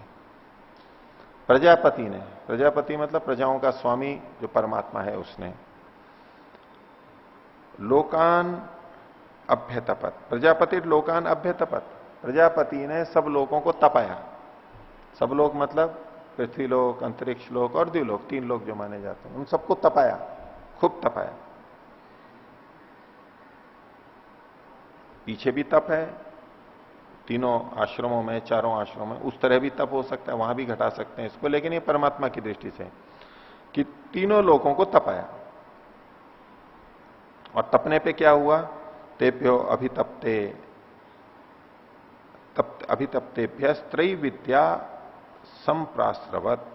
प्रजापति मतलब प्रजाओं का स्वामी जो परमात्मा है, उसने लोकान अभ्यतपत, प्रजापति लोकान अभ्यतपत, प्रजापति ने सब लोगों को तपाया। सब लोग मतलब पृथ्वी लोक, अंतरिक्ष लोक और द्युलोक, 3 लोग जो माने जाते हैं, उन सबको तपाया, खूब तपाया। पीछे भी तप है, तीनों आश्रमों में, चारों आश्रमों में, उस तरह भी तप हो सकता है, वहां भी घटा सकते हैं इसको, लेकिन ये परमात्मा की दृष्टि से कि तीनों लोगों को तपाया। और तपने पे क्या हुआ? तेभ्यो अभितप्तेभ्य त्रैविद्या संप्रास्रवत।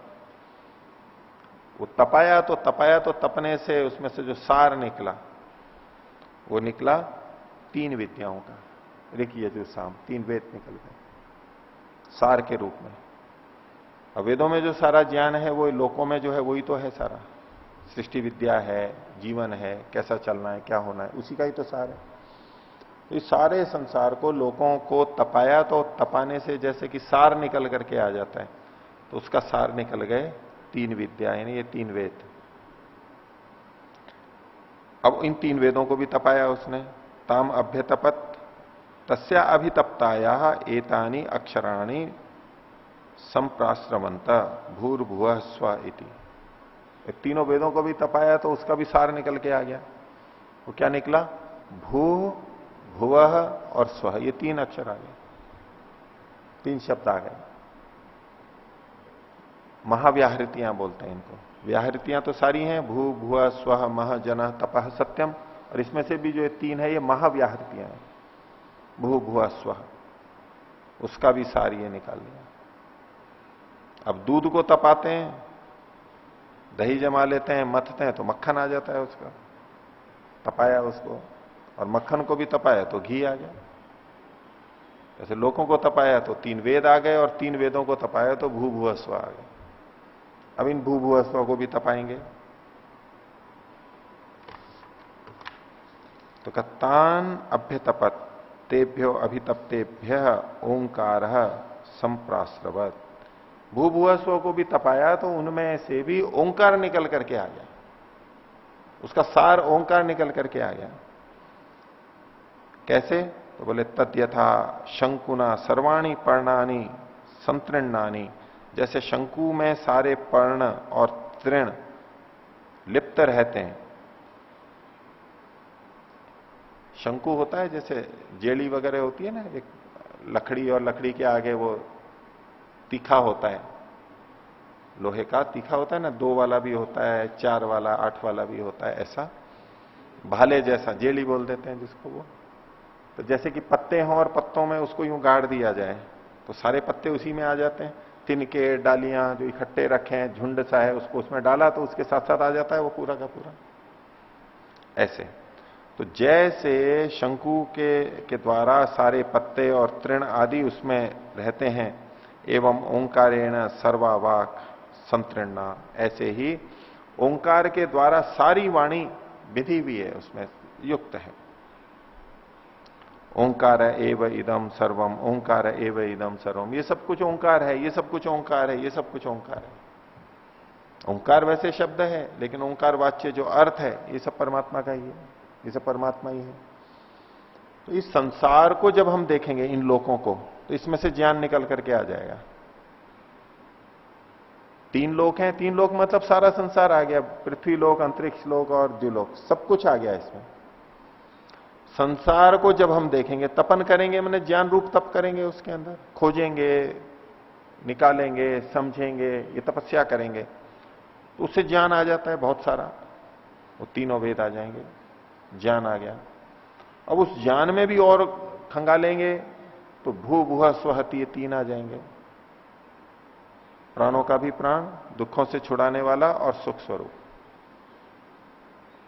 वो तपाया तो तपने से उसमें से जो सार निकला वो निकला 3 विद्याओं का, ऋक यजुर साम, 3 वेद निकल गए सार के रूप में। अब वेदों में जो सारा ज्ञान है वो लोकों में जो है वही तो है सारा। सृष्टि विद्या है, जीवन है, कैसा चलना है, क्या होना है, उसी का ही तो सार है। तो इस सारे संसार को, लोगों को तपाया, तो तपाने से जैसे कि सार निकल करके आ जाता है, तो उसका सार निकल गए 3 विद्या, यानी ये 3 वेद। अब इन 3 वेदों को भी तपाया उसने। ताम अभ्यतपत तस्या अभितप्ताया एतानी अक्षराणि संप्राश्रवंत भूर्भुवः स्व इति। तीनों वेदों को भी तपाया तो उसका भी सार निकल के आ गया। वो क्या निकला? भू, भुवः और स्व, ये 3 अक्षर आ गए, 3 शब्द आ गए। महाव्याहृतियां बोलते हैं इनको। व्याहृतियां तो सारी हैं, भू, भुव, स्व, मह, जन, तपः, सत्यम, और इसमें से भी जो 3 है ये महाव्याहृतियां हैं, भू, भुव, स्व, उसका भी सार ये निकाल लिया। अब दूध को तपाते हैं, दही जमा लेते हैं, मथते हैं तो मक्खन आ जाता है उसका, तपाया उसको। और मक्खन को भी तपाया तो घी आ गया। जैसे लोगों को तपाया तो 3 वेद आ गए, और 3 वेदों को तपाया तो भू, भुव, स्व आ गए। अब इन भू, भुव, स्व को भी तपाएंगे। तो कत्तान अभ्यतपत तेभ्यो अभितप्तेभ्य ओंकार संप्राश्रवत। भू, भुव, स्व को भी तपाया तो उनमें से भी ओंकार निकल करके आ गया, उसका सार ओंकार निकल करके आ गया। कैसे? तो बोले तद्यथा शंकुना सर्वाणी पर्णानि संतृणानि, जैसे शंकु में सारे पर्ण और तृण लिप्त रहते हैं। शंकु होता है जैसे जेली वगैरह होती है ना, एक लकड़ी और लकड़ी के आगे वो तीखा होता है, लोहे का तीखा होता है ना, 2 वाला भी होता है, 4 वाला, 8 वाला भी होता है, ऐसा भाले जैसा जेली बोल देते हैं जिसको वो। तो जैसे कि पत्ते हों और पत्तों में उसको यूं गाड़ दिया जाए तो सारे पत्ते उसी में आ जाते हैं। तिनके, डालियां जो इकट्ठे रखे हैं, झुंड सा है, उसको उसमें डाला तो उसके साथ साथ आ जाता है वो पूरा का पूरा। ऐसे तो जैसे शंकु के द्वारा सारे पत्ते और तृण आदि उसमें रहते हैं, एवं ओंकारेण सर्वावाक संतृणा, ऐसे ही ओंकार के द्वारा सारी वाणी विधि भी है, उसमें युक्त है। ओंकार एव इदम सर्वम, ओंकार एव इदम सर्वम, ये सब कुछ ओंकार है, ये सब कुछ ओंकार है, ये सब कुछ ओंकार है। ओंकार वैसे शब्द है, लेकिन ओंकार वाच्य जो अर्थ है ये सब परमात्मा का ही है, ये सब परमात्मा ही है। तो इस संसार को जब हम देखेंगे, इन लोकों को, तो इसमें से ज्ञान निकल करके आ जाएगा। 3 लोक हैं, 3 लोक मतलब सारा संसार आ गया, पृथ्वी लोक, अंतरिक्ष लोक और द्युलोक, सब कुछ आ गया इसमें। संसार को जब हम देखेंगे, तपन करेंगे, मैंने ज्ञान रूप तप करेंगे, उसके अंदर खोजेंगे, निकालेंगे, समझेंगे, ये तपस्या करेंगे, तो उससे ज्ञान आ जाता है बहुत सारा। वो तीनों वेद आ जाएंगे, ज्ञान आ गया। अब उस ज्ञान में भी और खंगालेंगे तो भू भुआ स्वहति, ये 3 आ जाएंगे। प्राणों का भी प्राण, दुखों से छुड़ाने वाला और सुख स्वरूप,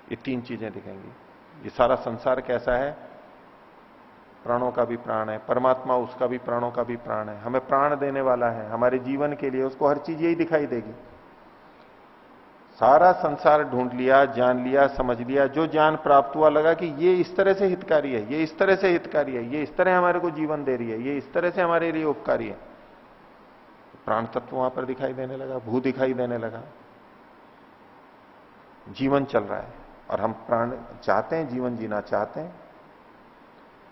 ये 3 चीजें दिखेंगी। ये सारा संसार कैसा है? प्राणों का भी प्राण है, परमात्मा उसका भी प्राणों का भी प्राण है, हमें प्राण देने वाला है हमारे जीवन के लिए, उसको हर चीज यही दिखाई देगी। सारा संसार ढूंढ लिया, जान लिया, समझ लिया, जो ज्ञान प्राप्त हुआ लगा कि ये इस तरह से हितकारी है, ये इस तरह से हितकारी है, ये इस तरह हमारे को जीवन दे रही है, ये इस तरह से हमारे लिए उपकारी है। प्राण तत्व वहां पर दिखाई देने लगा, भू दिखाई देने लगा, जीवन चल रहा है और हम प्राण चाहते हैं, जीवन जीना चाहते हैं।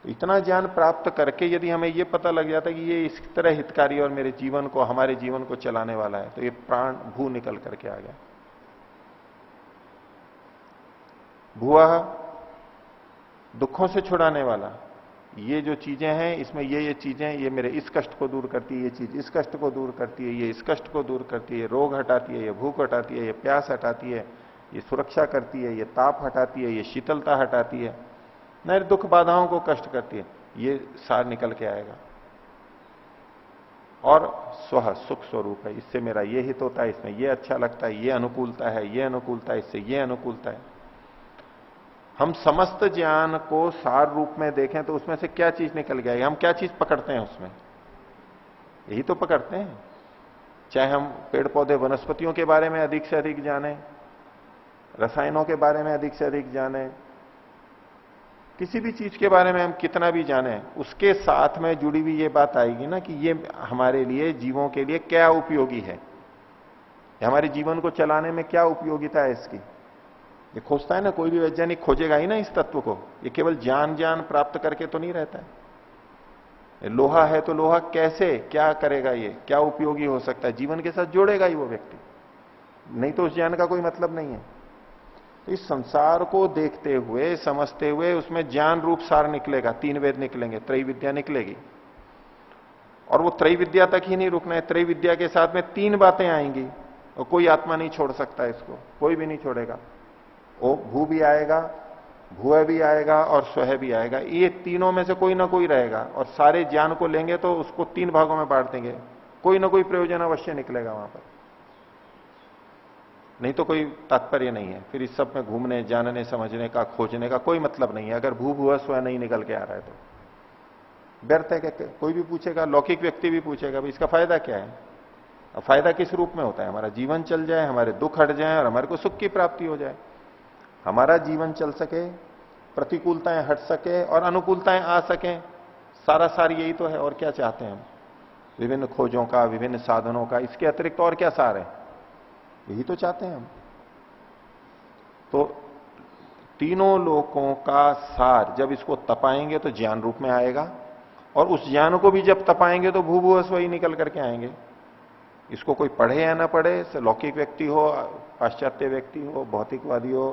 तो इतना ज्ञान प्राप्त करके यदि हमें यह पता लग जाता है कि ये इस तरह हितकारी और मेरे जीवन को, हमारे जीवन को चलाने वाला है, तो ये प्राण भू निकल करके आ गया। भुआ दुखों से छुड़ाने वाला, ये जो चीजें हैं इसमें ये चीजें, ये मेरे इस कष्ट को दूर करती है, ये चीज इस कष्ट को दूर करती है, ये इस कष्ट को दूर करती है, रोग हटाती है, ये भूख हटाती है, ये प्यास हटाती है, ये सुरक्षा करती है, ये ताप हटाती है, ये शीतलता हटाती है, मेरे दुख बाधाओं को कष्ट करती है, ये सार निकल के आएगा। और स्व सुख स्वरूप है, इससे मेरा ये हित होता है, इसमें ये अच्छा लगता है, ये अनुकूलता है, ये अनुकूलता है, इससे ये अनुकूलता है। हम समस्त ज्ञान को सार रूप में देखें तो उसमें से क्या चीज निकल गया, हम क्या चीज पकड़ते हैं उसमें, यही तो पकड़ते हैं। चाहे हम पेड़ पौधे वनस्पतियों के बारे में अधिक से अधिक जाने, रसायनों के बारे में अधिक से अधिक जाने, किसी भी चीज के बारे में हम कितना भी जाने, उसके साथ में जुड़ी हुई ये बात आएगी ना कि ये हमारे लिए, जीवों के लिए क्या उपयोगी है, हमारे जीवन को चलाने में क्या उपयोगिता है इसकी। ये खोजता है ना, कोई भी वैज्ञानिक खोजेगा ही ना इस तत्व को, ये केवल ज्ञान प्राप्त करके तो नहीं रहता है। लोहा है तो लोहा कैसे, क्या करेगा, ये क्या उपयोगी हो सकता है, जीवन के साथ जोड़ेगा ही वो व्यक्ति, नहीं तो उस ज्ञान का कोई मतलब नहीं है। तो इस संसार को देखते हुए, समझते हुए, उसमें ज्ञान रूप सार निकलेगा, 3 वेद निकलेंगे, त्रैविद्या निकलेगी। और वो त्रैविद्या तक ही नहीं रुकना है, त्रैविद्या के साथ में 3 बातें आएंगी और कोई आत्मा नहीं छोड़ सकता इसको, कोई भी नहीं छोड़ेगा। वो भू भी आएगा, भूय भी आएगा और स्वह भी आएगा, ये तीनों में से कोई ना कोई रहेगा। और सारे ज्ञान को लेंगे तो उसको 3 भागों में बांट देंगे, कोई ना कोई प्रयोजन अवश्य निकलेगा वहां पर, नहीं तो कोई तात्पर्य नहीं है। फिर इस सब में घूमने, जानने, समझने का, खोजने का कोई मतलब नहीं है। अगर भू भुआ स्व नहीं निकल के आ रहा है तो व्यर्थ है। कोई भी पूछेगा, लौकिक व्यक्ति भी पूछेगा, भाई इसका फायदा क्या है। अब फायदा किस रूप में होता है, हमारा जीवन चल जाए, हमारे दुख हट जाए और हमारे को सुख की प्राप्ति हो जाए, हमारा जीवन चल सके, प्रतिकूलताएं हट सके और अनुकूलताएं आ सके, सारा सार यही तो है। और क्या चाहते हैं हम, विभिन्न खोजों का, विभिन्न साधनों का, इसके अतिरिक्त और क्या सार है, यही तो चाहते हैं हम। तो तीनों लोकों का सार जब इसको तपाएंगे तो ज्ञान रूप में आएगा, और उस ज्ञान को भी जब तपाएंगे तो भू भुआ स्व ही निकल करके आएंगे। इसको कोई पढ़े या ना पढ़े, लौकिक व्यक्ति हो, पाश्चात्य व्यक्ति हो, भौतिकवादी हो,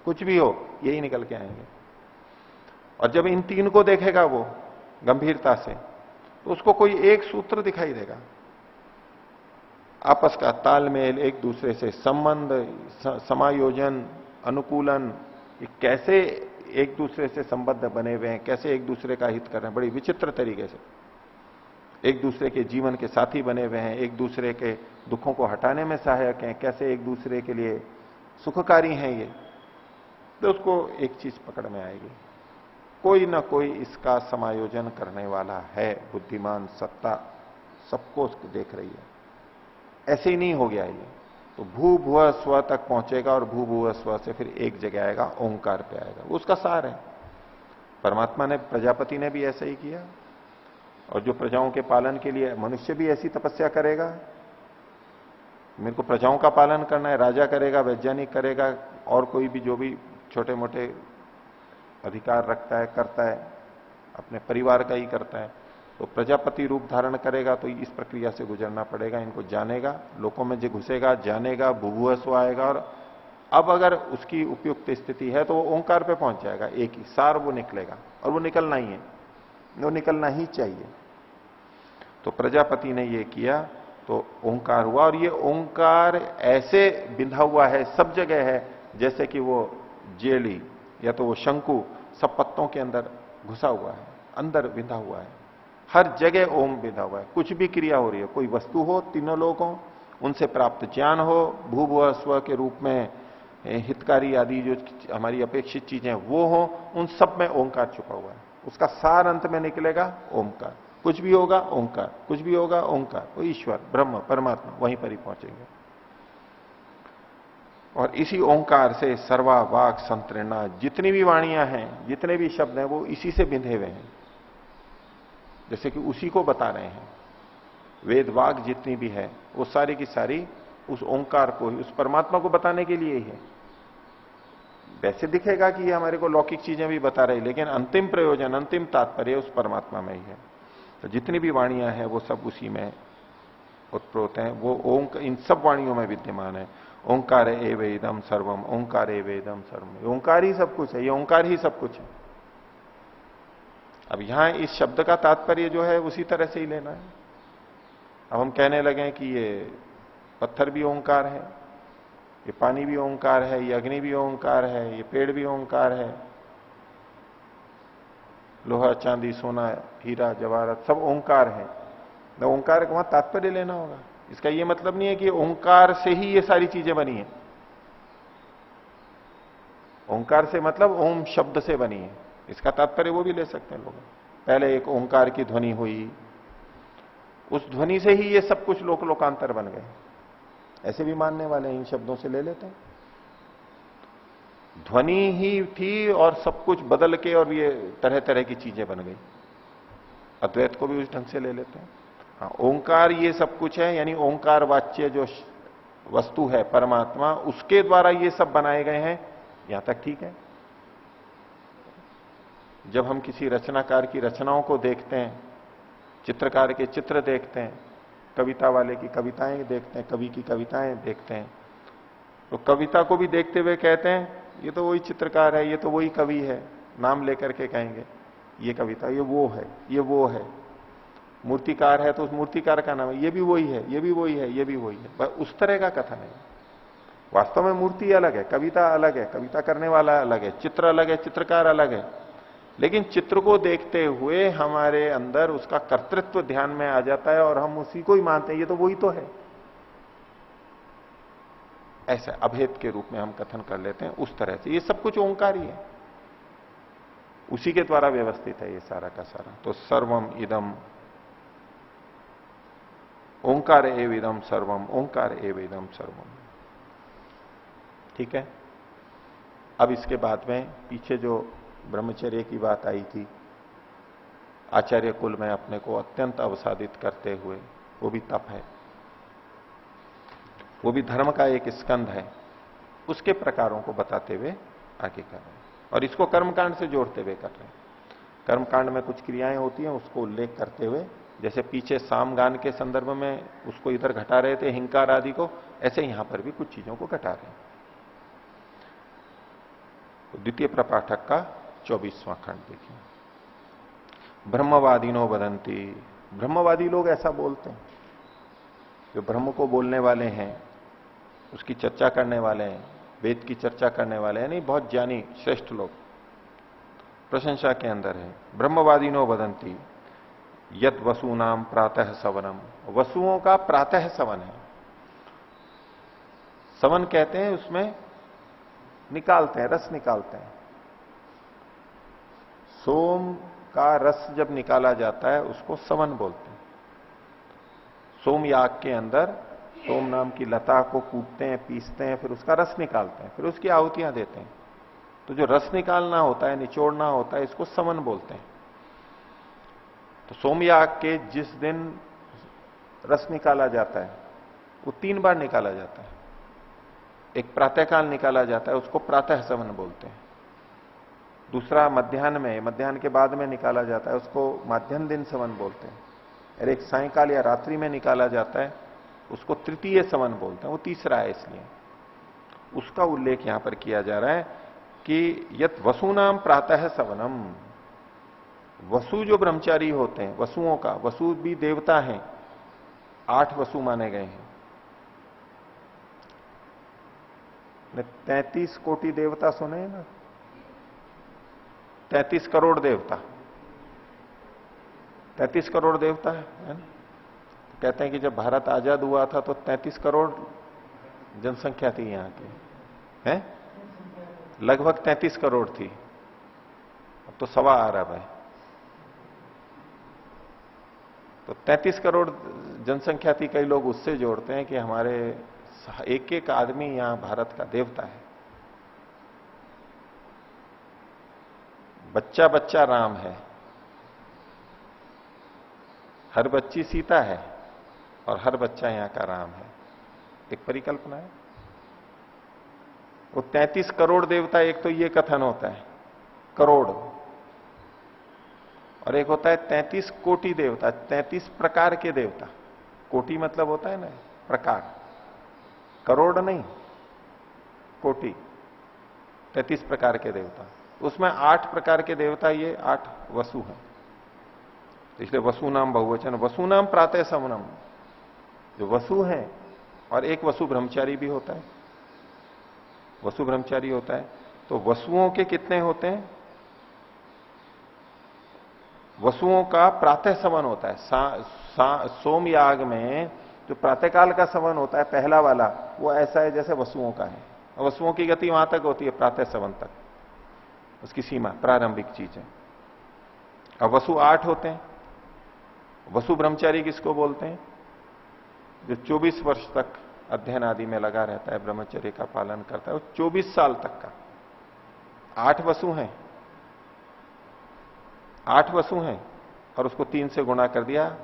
कुछ भी हो, यही निकल के आएंगे। और जब इन 3 को देखेगा वो गंभीरता से, तो उसको कोई एक सूत्र दिखाई देगा, आपस का तालमेल, एक दूसरे से संबंध, समायोजन, अनुकूलन, ये कैसे एक दूसरे से संबद्ध बने हुए हैं, कैसे एक दूसरे का हित कर रहे हैं, बड़ी विचित्र तरीके से एक दूसरे के जीवन के साथी बने हुए हैं, एक दूसरे के दुखों को हटाने में सहायक हैं, कैसे एक दूसरे के लिए सुखकारी हैं, ये तो उसको एक चीज पकड़ में आएगी, कोई ना कोई इसका समायोजन करने वाला है, बुद्धिमान सत्ता सबको उसको देख रही है। ऐसे ही नहीं हो गया ये, तो भू भुव स्व तक पहुंचेगा और भू भुव स्व से फिर एक जगह आएगा, ओंकार पे आएगा, वो उसका सार है। परमात्मा ने, प्रजापति ने भी ऐसा ही किया, और जो प्रजाओं के पालन के लिए मनुष्य भी ऐसी तपस्या करेगा। मेरे को प्रजाओं का पालन करना है, राजा करेगा, वैज्ञानिक करेगा, और कोई भी जो भी छोटे मोटे अधिकार रखता है करता है, अपने परिवार का ही करता है, तो प्रजापति रूप धारण करेगा तो इस प्रक्रिया से गुजरना पड़ेगा। इनको जानेगा, लोगों में जो घुसेगा, जानेगा, भूभुवस्व आएगा, और अब अगर उसकी उपयुक्त स्थिति है तो वो ओंकार पे पहुंच जाएगा, एक ही सार वो निकलेगा, और वो निकलना ही है, वो निकलना ही चाहिए। तो प्रजापति ने ये किया तो ओंकार हुआ, और ये ओंकार ऐसे बिंधा हुआ है, सब जगह है, जैसे कि वो जेली या तो वो शंकु सब पत्तों के अंदर घुसा हुआ है, अंदर बिंधा हुआ है, हर जगह ओम बिंधा हुआ है। कुछ भी क्रिया हो रही है, कोई वस्तु हो, तीनों लोग हो, उनसे प्राप्त ज्ञान हो, भू भुव स्व के रूप में हितकारी आदि जो हमारी अपेक्षित चीजें वो हो, उन सब में ओंकार छुपा हुआ है। उसका सार अंत में निकलेगा ओंकार। कुछ भी होगा ओंकार, कुछ भी होगा ओंकार, वो ईश्वर ब्रह्म परमात्मा वहीं पर ही पहुंचेंगे। और इसी ओंकार से सर्वा वाक संतरणा, जितनी भी वाणियां हैं, जितने भी शब्द हैं, वो इसी से बिंधे हुए हैं, जैसे कि उसी को बता रहे हैं। वेद वाक जितनी भी है वो सारी की सारी उस ओंकार को ही, उस परमात्मा को बताने के लिए ही है। वैसे दिखेगा कि ये हमारे को लौकिक चीजें भी बता रही, लेकिन अंतिम प्रयोजन, अंतिम तात्पर्य उस परमात्मा में ही है। तो जितनी भी वाणियां हैं वो सब उसी में उत्प्रोत हैं, वो ओंकार इन सब वाणियों में विद्यमान है। ओंकार एव इदम सर्वम, ओंकार एव इदम सर्वम, ओंकार ही सब कुछ है, ये ओंकार ही सब कुछ है। अब यहां इस शब्द का तात्पर्य जो है उसी तरह से ही लेना है। अब हम कहने लगे कि ये पत्थर भी ओंकार है, ये पानी भी ओंकार है, ये अग्नि भी ओंकार है, ये पेड़ भी ओंकार है, लोहा चांदी सोना हीरा जवाहरात सब ओंकार है। तो ओंकार का वहां तात्पर्य लेना होगा। इसका ये मतलब नहीं है कि ओंकार से ही ये सारी चीजें बनी है। ओंकार से मतलब ओम शब्द से बनी है, इसका तात्पर्य वो भी ले सकते हैं लोग। पहले एक ओंकार की ध्वनि हुई, उस ध्वनि से ही ये सब कुछ लोक लोकांतर बन गए, ऐसे भी मानने वाले इन शब्दों से ले लेते हैं। ध्वनि ही थी और सब कुछ बदल के और ये तरह तरह की चीजें बन गई। अद्वैत को भी उस ढंग से ले लेते हैं। हाँ, ओंकार ये सब कुछ है, यानी ओंकार वाच्य जो वस्तु है परमात्मा, उसके द्वारा ये सब बनाए गए हैं, यहां तक ठीक है। जब हम किसी रचनाकार की रचनाओं को देखते हैं, चित्रकार के चित्र देखते हैं, कविता वाले की कविताएं देखते हैं, कवि की कविताएं देखते हैं, तो कविता को भी देखते हुए कहते हैं ये तो वही चित्रकार है, ये तो वही कवि है, नाम लेकर के कहेंगे ये कविता, ये वो है, ये वो है। मूर्तिकार है तो उस मूर्तिकार का नाम है, ये भी वही है, ये भी वही है, ये भी वही है। बस उस तरह का कथन है। वास्तव में मूर्ति अलग है, कविता अलग है, कविता करने वाला अलग है, चित्र अलग है, चित्रकार अलग है। लेकिन चित्र को देखते हुए हमारे अंदर उसका कर्तृत्व ध्यान में आ जाता है और हम उसी को ही मानते हैं, ये तो वही तो है। ऐसा अभेद के रूप में हम कथन कर लेते हैं। उस तरह से ये सब कुछ ओंकार ही है, उसी के द्वारा व्यवस्थित है ये सारा का सारा। तो सर्वम इदम ओंकार एव इदम सर्वम, ओंकार एव इदम सर्वम। ठीक है। अब इसके बाद में पीछे जो ब्रह्मचर्य की बात आई थी, आचार्य कुल में अपने को अत्यंत अवसादित करते हुए, वो भी तप है, वो भी धर्म का एक स्कंध है, उसके प्रकारों को बताते हुए आगे कर रहे हैं। और इसको कर्मकांड से जोड़ते हुए कर रहे हैं। कर्मकांड में कुछ क्रियाएं होती हैं, उसको उल्लेख करते हुए, जैसे पीछे सामगान के संदर्भ में उसको इधर घटा रहे थे हिंकार आदि को, ऐसे यहां पर भी कुछ चीजों को घटा रहे हैं। तो द्वितीय प्रपाठक का 24वां खंड देखिए। ब्रह्मवादिनो वदंती, ब्रह्मवादी लोग ऐसा बोलते हैं, जो ब्रह्म को बोलने वाले हैं, उसकी चर्चा करने वाले हैं, वेद की चर्चा करने वाले हैं, नहीं बहुत ज्ञानी श्रेष्ठ लोग, प्रशंसा के अंदर है। ब्रह्मवादिनो वदंती यद वसुनाम प्रातः सवनम, वसुओं का प्रातः सवन है। सवन कहते हैं उसमें निकालते हैं, रस निकालते हैं। सोम का रस जब निकाला जाता है उसको सवन बोलते हैं। सोम याग के अंदर सोम नाम की लता को कूटते हैं, पीसते हैं, फिर उसका रस निकालते हैं, फिर उसकी आहुतियां देते हैं। तो जो रस निकालना होता है, निचोड़ना होता है, इसको सवन बोलते हैं। तो सोमयाग के जिस दिन रस निकाला जाता है वो 3 बार निकाला जाता है। एक प्रातःकाल निकाला जाता है, उसको प्रातः सवन बोलते हैं। दूसरा मध्याह्न के बाद में निकाला जाता है, उसको माध्याह्न दिन सवन बोलते हैं। और एक सायंकाल या रात्रि में निकाला जाता है, उसको तृतीय सवन बोलते हैं। वो तीसरा है, इसलिए उसका उल्लेख यहां पर किया जा रहा है कि यत वसुनाम प्रातः सवनम। वसु जो ब्रह्मचारी होते हैं, वसुओं का, वसु भी देवता हैं, 8 वसु माने गए हैं। 33 कोटि देवता सुने हैं ना, 33 करोड़ देवता, 33 करोड़ देवता है ना? तो कहते हैं कि जब भारत आजाद हुआ था तो 33 करोड़ जनसंख्या थी यहां की, है लगभग 33 करोड़ थी। अब तो 1.25 अरब है। तो 33 करोड़ जनसंख्या थी। कई लोग उससे जोड़ते हैं कि हमारे एक एक आदमी यहां भारत का देवता है। बच्चा बच्चा राम है, हर बच्ची सीता है और हर बच्चा यहां का राम है। एक परिकल्पना है। वो 33 करोड़ देवता, एक तो ये कथन होता है करोड़, और एक होता है 33 कोटि देवता, 33 प्रकार के देवता। कोटि मतलब होता है ना प्रकार, करोड़ नहीं, कोटि, 33 प्रकार के देवता। उसमें 8 प्रकार के देवता, ये 8 वसु हैं। इसलिए वसु नाम बहुवचन, वसु नाम प्रातः सवनम। जो वसु हैं, और एक वसु ब्रह्मचारी भी होता है, वसु ब्रह्मचारी होता है। तो वसुओं के कितने होते हैं? वसुओं का प्रातः सवन होता है। सोम याग में जो प्रातःकाल का सवन होता है पहला वाला, वो ऐसा है जैसे वसुओं का है। वसुओं की गति वहां तक होती है, प्रातः सवन तक, उसकी सीमा प्रारंभिक चीज है। अब वसु 8 होते हैं। वसु ब्रह्मचारी किसको बोलते हैं? जो 24 वर्ष तक अध्ययन आदि में लगा रहता है, ब्रह्मचर्य का पालन करता है, वो 24 साल तक का। 8 वसु हैं, 8 वसु हैं, और उसको 3 से गुणा कर दिया,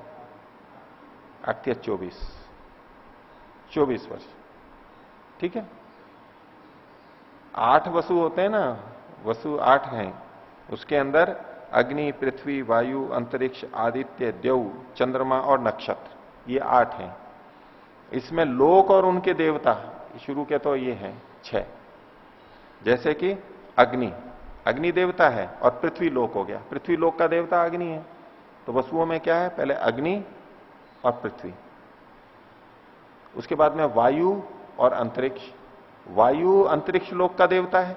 8 या 24 वर्ष, ठीक है। 8 वसु होते हैं ना, वसु 8 हैं। उसके अंदर अग्नि, पृथ्वी, वायु, अंतरिक्ष, आदित्य, द्यौ, चंद्रमा और नक्षत्र, ये 8 हैं। इसमें लोक और उनके देवता शुरू के तो ये हैं 6। जैसे कि अग्नि, अग्नि देवता है, और पृथ्वी लोक हो गया, पृथ्वी लोक का देवता अग्नि है। तो वसुओं में क्या है? पहले अग्नि और पृथ्वी, उसके बाद में वायु और अंतरिक्ष। वायु अंतरिक्ष लोक का देवता है,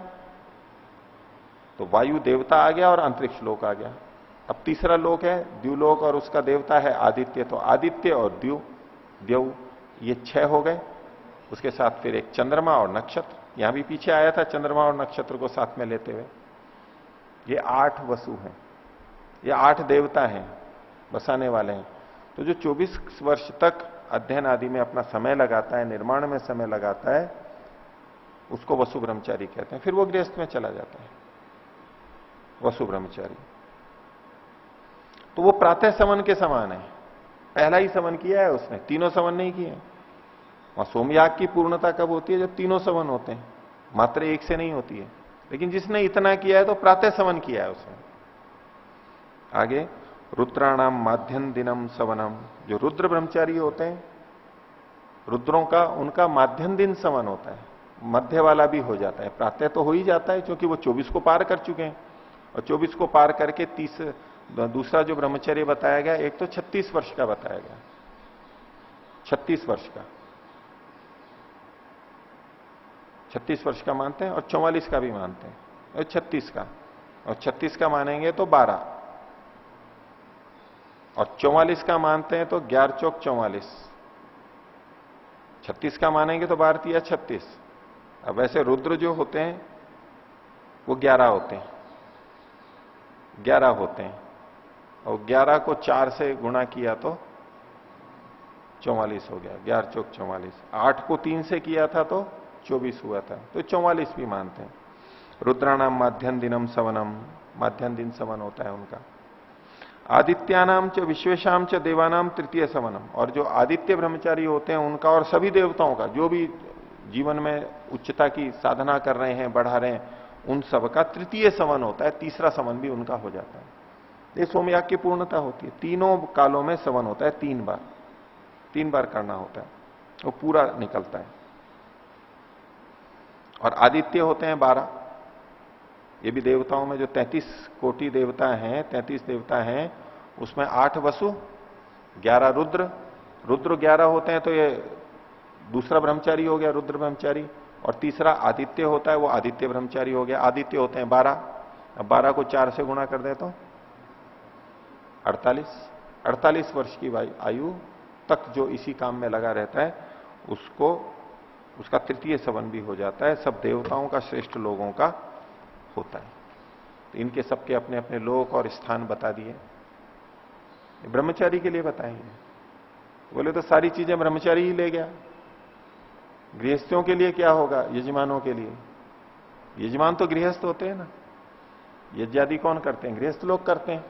तो वायु देवता आ गया और अंतरिक्ष लोक आ गया। अब तीसरा लोक है द्युलोक, और उसका देवता है आदित्य। तो आदित्य और द्यौ, ये 6 हो गए। उसके साथ फिर एक चंद्रमा और नक्षत्र, यहां भी पीछे आया था चंद्रमा और नक्षत्र को साथ में लेते हुए। ये 8 वसु हैं, ये 8 देवता हैं, बसाने वाले हैं। तो जो 24 वर्ष तक अध्ययन आदि में अपना समय लगाता है, निर्माण में समय लगाता है, उसको वसु ब्रह्मचारी कहते हैं। फिर वो गृहस्थ में चला जाता है, वसु ब्रह्मचारी। तो वो प्रातः सवन के समान है, पहला ही सवन किया है उसने, तीनों सवन नहीं किए। वहां सोमयाग की पूर्णता कब होती है? जब तीनों सवन होते हैं, मात्र एक से नहीं होती है। लेकिन जिसने इतना किया है तो प्रातः सवन किया है उसने। आगे रुद्राणाम माध्यम दिनम सवनम, जो रुद्र ब्रह्मचारी होते हैं, रुद्रों का उनका माध्यम दिन सवन होता है, मध्य वाला भी हो जाता है। प्रातः तो हो ही जाता है क्योंकि वो 24 को पार कर चुके हैं, और 24 को पार करके दूसरा जो ब्रह्मचर्य बताया गया, एक तो 36 वर्ष का बताया गया, 36 वर्ष का, 36 वर्ष का मानते हैं, और 44 का भी मानते हैं, और 36 का, और 36 का मानेंगे तो 12, और 44 का मानते हैं तो 11 चौक 44, 36 का मानेंगे तो 12 या 36। अब वैसे रुद्र जो होते हैं वो 11 होते हैं, 11 होते हैं। और 11 को 4 से गुणा किया तो 44 हो गया, 11 चौक 44। 8 को 3 से किया था तो 24 हुआ था, तो 44 भी मानते हैं। रुद्राणाम माध्यम दिनम सवनम, माध्यम दिन सवन होता है उनका। आदित्यानाम च विश्वेशाम च देवानाम तृतीय सवनम, और जो आदित्य ब्रह्मचारी होते हैं उनका और सभी देवताओं का, जो भी जीवन में उच्चता की साधना कर रहे हैं, बढ़ा रहे हैं, उन सब का तृतीय सवन होता है, तीसरा सवन भी उनका हो जाता है। ये सोमयाग की पूर्णता होती है, तीनों कालों में सवन होता है, 3 बार करना होता है, वो पूरा निकलता है। और आदित्य होते हैं 12, ये भी देवताओं में जो 33 कोटि देवता हैं, 33 देवता हैं, उसमें 8 वसु, 11 रुद्र, रुद्र 11 होते हैं, तो ये दूसरा ब्रह्मचारी हो गया रुद्र ब्रह्मचारी, और तीसरा आदित्य होता है, वो आदित्य ब्रह्मचारी हो गया। आदित्य होते हैं 12, अब 12 को 4 से गुणा कर दे तो 48 वर्ष की आयु तक जो इसी काम में लगा रहता है, उसको उसका तृतीय सवन भी हो जाता है। सब देवताओं का, श्रेष्ठ लोगों का होता है। तो इनके सबके अपने अपने लोक और स्थान बता दिए। ब्रह्मचारी के लिए बताएंगे, बोले तो सारी चीजें ब्रह्मचारी ही ले गया। गृहस्थियों के लिए क्या होगा? यजमानों के लिए, यजमान तो गृहस्थ होते हैं ना, यज्ञ आदि कौन करते हैं? गृहस्थ लोग करते हैं।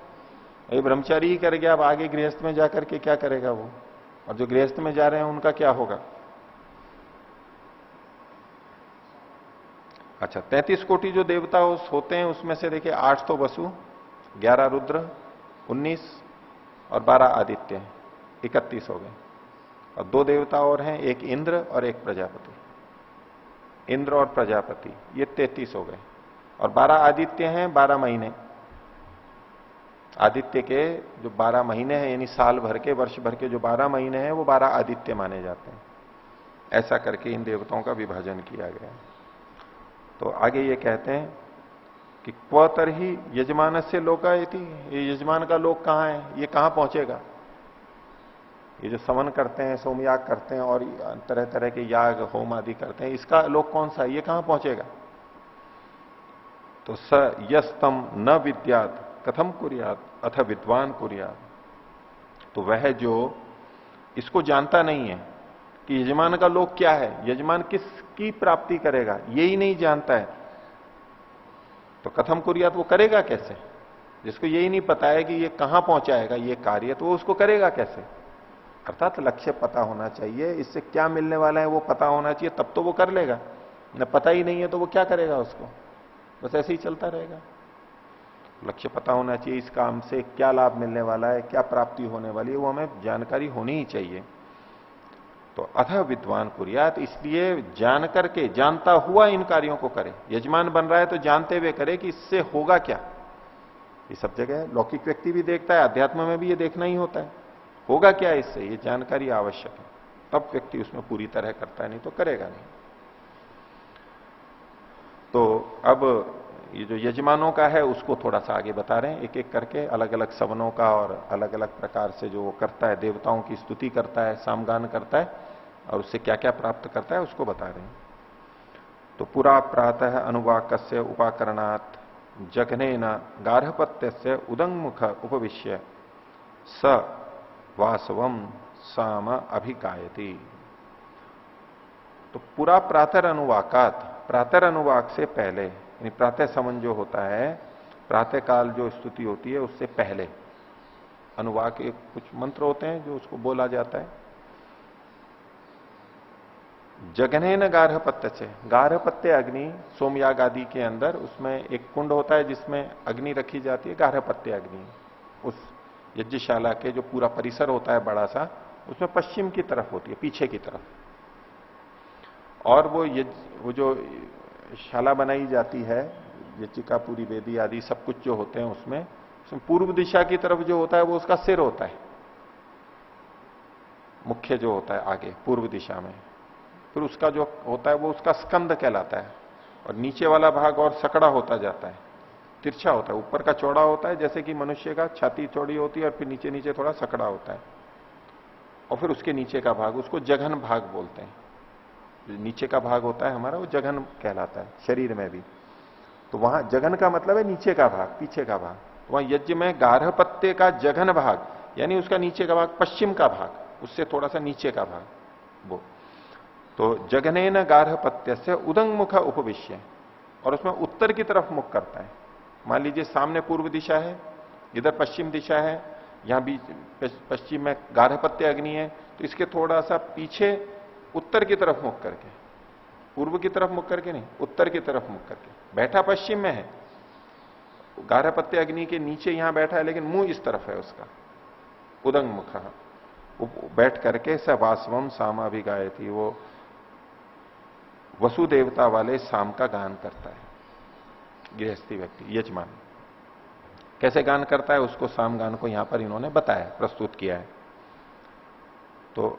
ये ब्रह्मचारी ही कर गया, अब आगे गृहस्थ में जाकर के क्या करेगा वो? और जो गृहस्थ में जा रहे हैं उनका क्या होगा? अच्छा, 33 कोटि जो देवता होते हैं उसमें से देखिए 8 तो वसु, 11 रुद्र, 19 और 12 आदित्य, 31 हो गए। और 2 देवता और हैं, एक इंद्र और एक प्रजापति। इंद्र और प्रजापति ये 33 हो गए। और 12 आदित्य हैं, 12 महीने। आदित्य के जो 12 महीने हैं, यानी साल भर के, वर्ष भर के जो 12 महीने हैं, वो 12 आदित्य माने जाते हैं। ऐसा करके इन देवताओं का विभाजन किया गया। तो आगे ये कहते हैं कि क्वतर ही यजमान से लोकायति, ये यजमान का लोक कहां है? ये कहां पहुंचेगा? ये जो समन करते हैं, सोमयाग करते हैं और तरह तरह के याग होम आदि करते हैं, इसका लोक कौन सा है? ये कहां पहुंचेगा? तो स यस्तम न विद्यात कथम कुर्यात अथ विद्वान कुर्यात, तो वह जो इसको जानता नहीं है कि यजमान का लोक क्या है, यजमान किसकी प्राप्ति करेगा, यही नहीं जानता है, तो कथम कुर्यात, वो करेगा कैसे? जिसको यही नहीं पता है कि ये कहां पहुंचाएगा ये कार्य, तो वो उसको करेगा कैसे? अर्थात लक्ष्य पता होना चाहिए, इससे क्या मिलने वाला है वो पता होना चाहिए, तब तो वो कर लेगा। न पता ही नहीं है तो वो क्या करेगा? उसको बस ऐसे ही चलता रहेगा। लक्ष्य पता होना चाहिए, इस काम से क्या लाभ मिलने वाला है, क्या प्राप्ति होने वाली है, वो हमें जानकारी होनी ही चाहिए। तो अथ विद्वान कुर्यात, इसलिए जान करके, जानता हुआ इन कार्यों को करे। यजमान बन रहा है तो जानते हुए करे कि इससे होगा क्या। ये सब जगह लौकिक व्यक्ति भी देखता है, अध्यात्म में भी ये देखना ही होता है, होगा क्या इससे, ये जानकारी आवश्यक है। तब व्यक्ति उसमें पूरी तरह करता है, नहीं तो करेगा नहीं। तो अब ये जो यजमानों का है उसको थोड़ा सा आगे बता रहे हैं, एक एक करके अलग अलग सवनों का और अलग अलग प्रकार से जो वो करता है, देवताओं की स्तुति करता है, सामगान करता है और उससे क्या क्या प्राप्त करता है उसको बता रहे हैं। तो पुरा प्रातः अनुवाकस्य उपाकरणात् जघने न गार्हपत्य उदंगमुख उपविश्य स वासवम साम अभिकायति। तो पूरा प्रातः अनुवाकात, प्रातः अनुवाक से पहले, यानी प्रातः समन जो होता है, प्रातः काल जो स्तुति होती है उससे पहले अनुवाक एक कुछ मंत्र होते हैं जो उसको बोला जाता है। जगने न गार्हपत्य से, गार्हपत्य अग्नि सोमयाग आदि के अंदर उसमें एक कुंड होता है जिसमें अग्नि रखी जाती है, गार्हपत्य अग्नि। उस यज्ञशाला के जो पूरा परिसर होता है बड़ा सा, उसमें पश्चिम की तरफ होती है, पीछे की तरफ। और वो जो शाला बनाई जाती है, यज्ञिका पूरी वेदी आदि सब कुछ जो होते हैं उसमें पूर्व दिशा की तरफ जो होता है वो उसका सिर होता है, मुख्य जो होता है आगे पूर्व दिशा में। फिर उसका जो होता है वो उसका स्कंद कहलाता है, और नीचे वाला भाग और सकड़ा होता जाता है, तिरछा होता है। ऊपर का चौड़ा होता है जैसे कि मनुष्य का छाती चौड़ी होती है, और फिर नीचे नीचे थोड़ा सकड़ा होता है, और फिर उसके नीचे का भाग उसको जघन भाग बोलते हैं। जो नीचे का भाग होता है हमारा वो जघन कहलाता है शरीर में भी। तो वहां जघन का मतलब है नीचे का भाग, पीछे का भाग। तो वहां यज्ञ में गार्हपत्य का जघन भाग यानी उसका नीचे का भाग, पश्चिम का भाग, उससे थोड़ा सा नीचे का भाग वो। तो जघने न गार्हपत्य से उदंग मुख उपविश्य, और उसमें उत्तर की तरफ मुख करता है। मान लीजिए सामने पूर्व दिशा है, इधर पश्चिम दिशा है, यहां बीच पश्चिम में गार्हपत्य अग्नि है, तो इसके थोड़ा सा पीछे उत्तर की तरफ मुख करके, पूर्व की तरफ मुख करके नहीं, उत्तर की तरफ मुख करके बैठा, पश्चिम में है, गार्हपत्य अग्नि के नीचे यहां बैठा है, लेकिन मुंह इस तरफ है उसका, उदंग मुख बैठ करके स वासवम सामा भी गाय थी, वो वसुदेवता वाले साम का गान करता है। गृहस्थी व्यक्ति यजमान कैसे गान करता है, उसको साम गान को यहां पर इन्होंने बताया, प्रस्तुत किया है। तो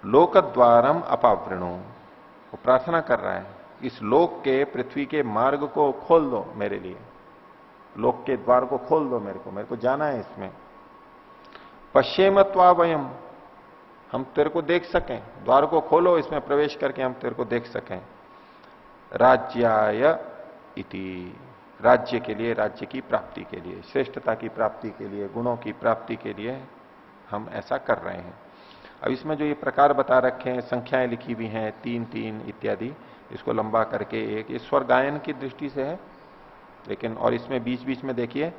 लोक द्वारम अपावृणु, वो प्रार्थना कर रहा है, इस लोक के, पृथ्वी के मार्ग को खोल दो मेरे लिए, लोक के द्वार को खोल दो मेरे को जाना है इसमें। पश्चिमत्वा वयम, हम तेरे को देख सकें, द्वार को खोलो, इसमें प्रवेश करके हम तेरे को देख सकें। राज्याय इति, राज्य के लिए, राज्य की प्राप्ति के लिए, श्रेष्ठता की प्राप्ति के लिए, गुणों की प्राप्ति के लिए हम ऐसा कर रहे हैं। अब इसमें जो ये प्रकार बता रखे हैं, संख्याएं लिखी हुई हैं, 3 3 इत्यादि, इसको लंबा करके एक, ये स्वर गायन की दृष्टि से है, लेकिन और इसमें बीच बीच में देखिए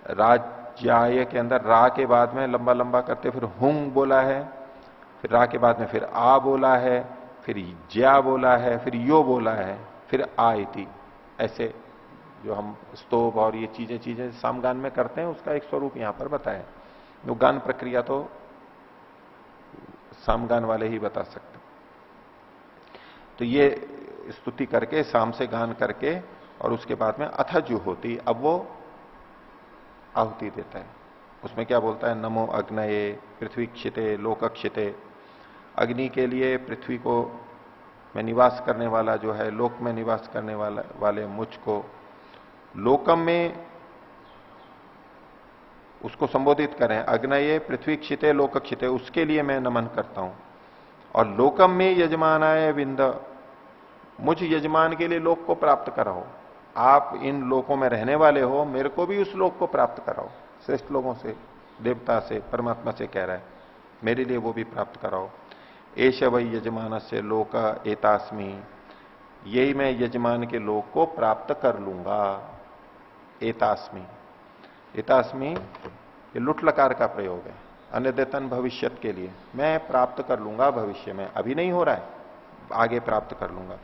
राज्याय के अंदर रा के बाद में लंबा लंबा करते, फिर हुंग बोला है, फिर रा के बाद में फिर आ बोला है, फिर ज्या बोला है, फिर यो बोला है, फिर आ इति। ऐसे जो हम स्तोभ और ये चीजें सामगान में करते हैं, उसका एक स्वरूप यहां पर बताया। जो गान प्रक्रिया तो सामगान वाले ही बता सकते। तो ये स्तुति करके, साम से गान करके, और उसके बाद में अथ जुहोति, अब वो आहुति देता है। उसमें क्या बोलता है, नमो अग्नये पृथ्वी क्षिते लोकक्षिते, अग्नि के लिए, पृथ्वी को में निवास करने वाला जो है, लोक में निवास करने वाले मुझको, लोकम में उसको संबोधित करें, अग्नये पृथ्वी क्षिते लोकक्षिते, उसके लिए मैं नमन करता हूं। और लोकम में यजमानाय विंद, मुझ यजमान के लिए लोक को प्राप्त कराओ, आप इन लोकों में रहने वाले हो, मेरे को भी उस लोक को प्राप्त कराओ, श्रेष्ठ लोगों से, देवता से, परमात्मा से कह रहा है, मेरे लिए वो भी प्राप्त कराओ। एष वै यजमान से लोक एतास्मी, यही मैं यजमान के लोक को प्राप्त कर लूंगा। एतास्मी, एतास्मी ये लुट लकार का प्रयोग है, अन्यदेतन भविष्यत के लिए, मैं प्राप्त कर लूंगा भविष्य में, अभी नहीं हो रहा है, आगे प्राप्त कर लूंगा।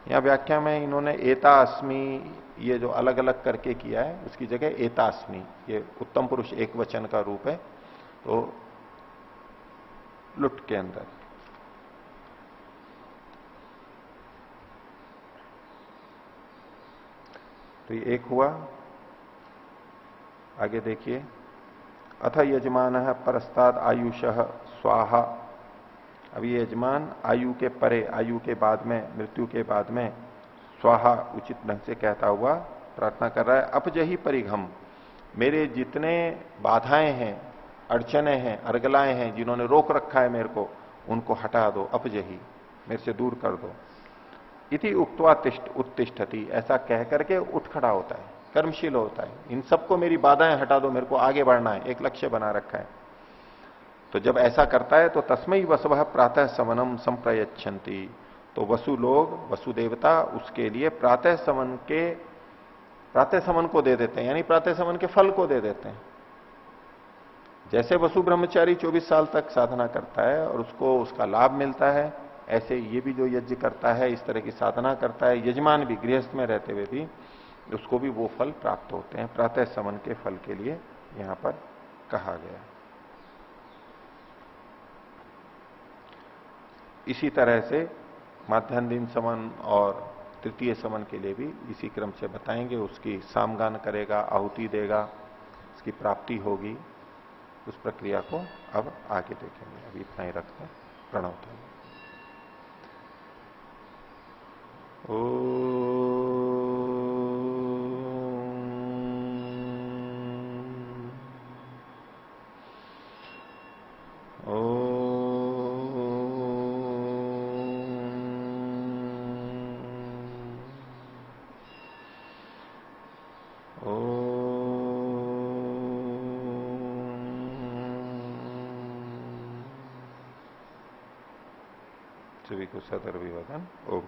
यहां व्याख्या में इन्होंने एतास्मी ये जो अलग अलग करके किया है, उसकी जगह एतास्मी, ये उत्तम पुरुष एक वचन का रूप है, तो लुट के अंदर। तो ये एक हुआ। आगे देखिए, अथ यजमान परस्ताद आयुष स्वाहा, अब ये यजमान आयु के परे, आयु के बाद में, मृत्यु के बाद में स्वाहा उचित ढंग से कहता हुआ प्रार्थना कर रहा है। अपजही परिघम, मेरे जितने बाधाएं हैं, अड़चने हैं, अर्गलाएं हैं, जिन्होंने रोक रखा है मेरे को, उनको हटा दो, अपजही, मेरे से दूर कर दो। इति उक्त्वा उत्तिष्ठति, ऐसा कह करके उठ खड़ा होता है, कर्मशील होता है, इन सबको मेरी बाधाएं हटा दो, मेरे को आगे बढ़ना है, एक लक्ष्य बना रखा है। तो जब ऐसा करता है तो तस्मई वसुवः प्रातः सवनम संप्रयच्छन्ति, तो वसु लोग, वसु देवता उसके लिए प्रातः समन को दे देते हैं, यानी प्रातः समन के फल को दे देते हैं। जैसे वसु ब्रह्मचारी 24 साल तक साधना करता है और उसको उसका लाभ मिलता है, ऐसे ये भी जो यज्ञ करता है, इस तरह की साधना करता है, यजमान भी गृहस्थ में रहते हुए भी, उसको भी वो फल प्राप्त होते हैं। प्रातः समन के फल के लिए यहां पर कहा गया। इसी तरह से माध्यान्ह दिन समन और तृतीय समन के लिए भी इसी क्रम से बताएंगे। उसकी सामगान करेगा, आहुति देगा, उसकी प्राप्ति होगी, उस प्रक्रिया को अब आगे देखेंगे। अभी इतना ही रखते हैं। प्रणव। सभी को सदर अभिवादन। ओम